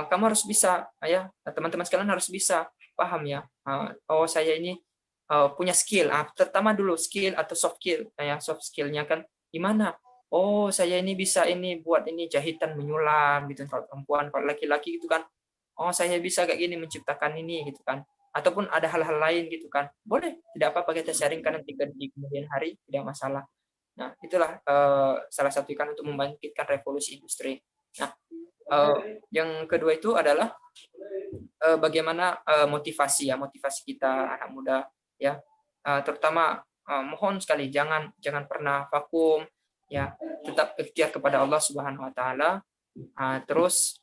kamu harus bisa, ya teman-teman sekalian harus bisa paham ya. Oh saya ini punya skill. Pertama dulu skill atau soft skill. Ya, soft skillnya kan gimana? Oh saya ini bisa ini buat ini jahitan menyulam gitu, kalau perempuan. Kalau laki-laki gitu kan, oh saya bisa kayak gini menciptakan ini gitu kan, ataupun ada hal-hal lain gitu kan, boleh, tidak apa-apa kita sharingkan nanti di kemudian hari, tidak masalah. Nah itulah salah satu kan untuk membangkitkan revolusi industri. Nah yang kedua itu adalah bagaimana motivasi kita anak muda ya, terutama mohon sekali jangan pernah vakum ya, tetap ikhtiar kepada Allah Subhanahu wa taala. Terus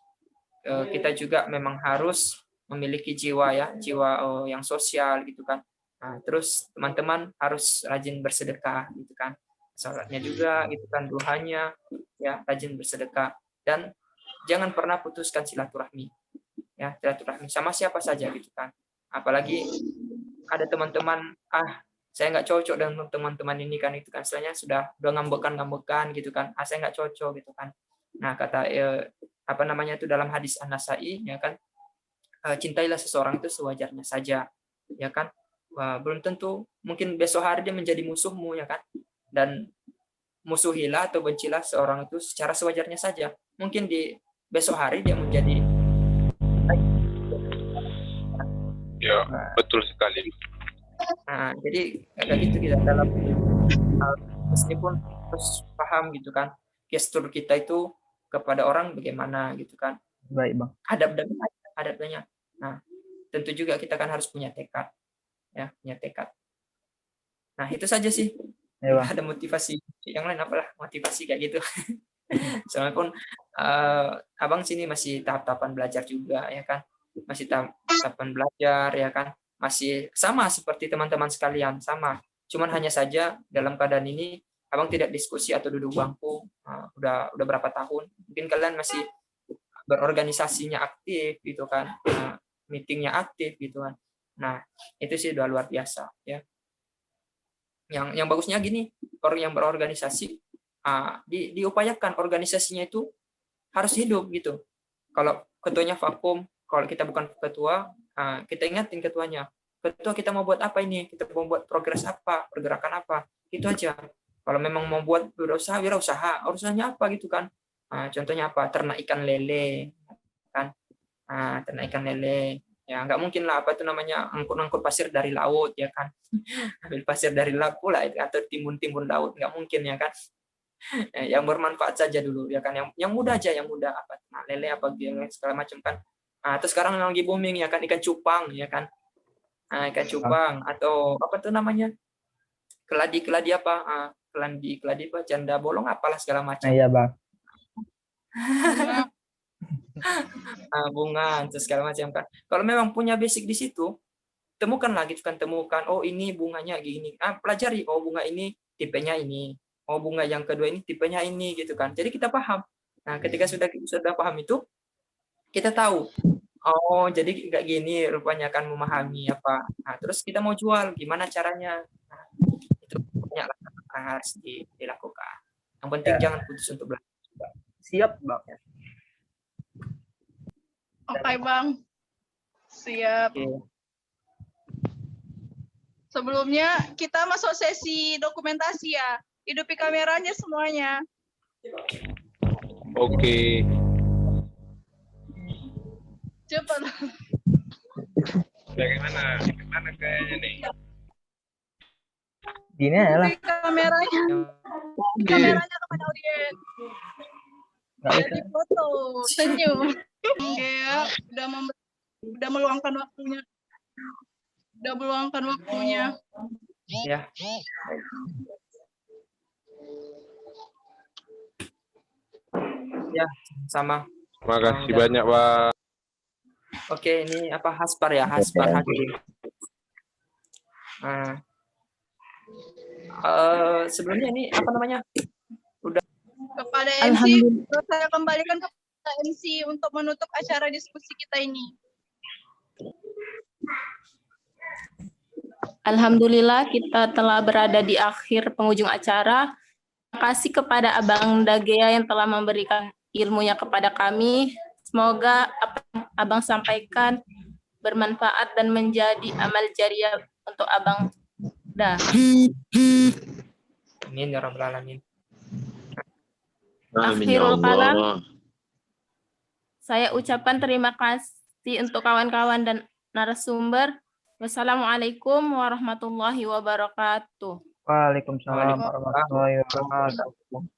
kita juga memang harus memiliki jiwa yang sosial gitu kan. Terus teman-teman harus rajin bersedekah gitu kan, salatnya juga gitu kan, duhanya ya, rajin bersedekah, dan jangan pernah putuskan silaturahmi ya, silaturahmi sama siapa saja gitu kan. Apalagi ada teman-teman saya nggak cocok dengan teman-teman ini kan, itu kan istilahnya sudah ngambekan gitu kan, saya nggak cocok gitu kan. Nah kata apa namanya itu dalam hadis An-Nasai ya kan, cintailah seseorang itu sewajarnya saja ya kan. Belum tentu, mungkin besok hari dia menjadi musuhmu ya kan, dan musuhilah atau bencilah seorang itu secara sewajarnya saja. Mungkin di besok hari dia menjadi Ya, betul sekali. Nah, jadi kayak gitu kita dalam meskipun harus paham gitu kan, gestur kita itu kepada orang bagaimana gitu kan, Baik, Bang. hadapnya. Nah, tentu juga kita kan harus punya tekad, ya, punya tekad. Nah, itu saja sih. Ya, Bang. Ada motivasi yang lain apalah motivasi kayak gitu. Soalnya pun abang sini masih tahap-tahapan belajar juga ya kan, masih tahapan belajar ya kan, masih sama seperti teman-teman sekalian sama. Cuman hanya saja dalam keadaan ini abang tidak diskusi atau duduk bangku udah berapa tahun. Mungkin kalian masih berorganisasinya aktif gitu kan, meetingnya aktif gitu kan. Nah itu sih udah luar biasa ya. Yang bagusnya gini, orang yang berorganisasi diupayakan organisasinya itu harus hidup gitu. Kalau ketuanya vakum, kalau kita bukan ketua, kita ingatin ketuanya. Ketua kita mau buat apa ini? Kita mau buat progres apa? Pergerakan apa? Itu aja. Kalau memang mau buat wirausaha, urusanya apa gitu kan? Contohnya apa? Ternak ikan lele, kan? Ternak ikan lele. Ya nggak mungkin lah apa itu namanya angkut-angkut pasir dari laut ya kan? Ambil pasir dari laut pula atau timbun-timbun laut nggak mungkin ya kan? Yang bermanfaat saja dulu ya kan, yang mudah aja, yang mudah apa lele apa segala macam kan. Terus sekarang lagi booming ya kan ikan cupang ya kan, ikan cupang atau apa tuh namanya keladi apa keladi apa janda bolong apalah segala macam. Iya, Bang. Bunga terus segala macam kan. Kalau memang punya basic di situ, temukan lagi kan, temukan oh ini bunganya gini, pelajari oh bunga ini tipenya ini, oh bunga yang kedua ini tipenya ini gitu kan. Jadi kita paham. Nah, ketika sudah paham itu, kita tahu. Oh, jadi kayak gini rupanya kan memahami apa. Nah, terus kita mau jual gimana caranya. Nah, itu banyak yang harus dilakukan. Yang penting jangan putus untuk belajar. Siap, Bang. Oke, Bang. Siap. Oke. Sebelumnya kita masuk sesi dokumentasi ya. Hidupi kameranya semuanya. Oke. Cepat. Bagaimana kayaknya nih? Gini ya lah. Hidupi kameranya. Kameranya kepada audiens. Nggak bisa. Jadi foto, senyum. Ya, udah meluangkan waktunya. Ya. Ya, sama. Terima kasih banyak, Pak. Oke, ini apa Haspar ya, Haspar Hakim. Sebelumnya ini apa namanya? Kepada MC, saya kembalikan kepada MC untuk menutup acara diskusi kita ini. Alhamdulillah kita telah berada di akhir penghujung acara. Terima kasih kepada Abang Dagea yang telah memberikan ilmunya kepada kami. Semoga apa yang Abang sampaikan bermanfaat dan menjadi amal jariah untuk Abang. Amin ya rabbal alamin. Akhirul kalam, saya ucapkan terima kasih untuk kawan-kawan dan narasumber. Wassalamualaikum warahmatullahi wabarakatuh. Waalaikumsalam warahmatullahi wabarakatuh.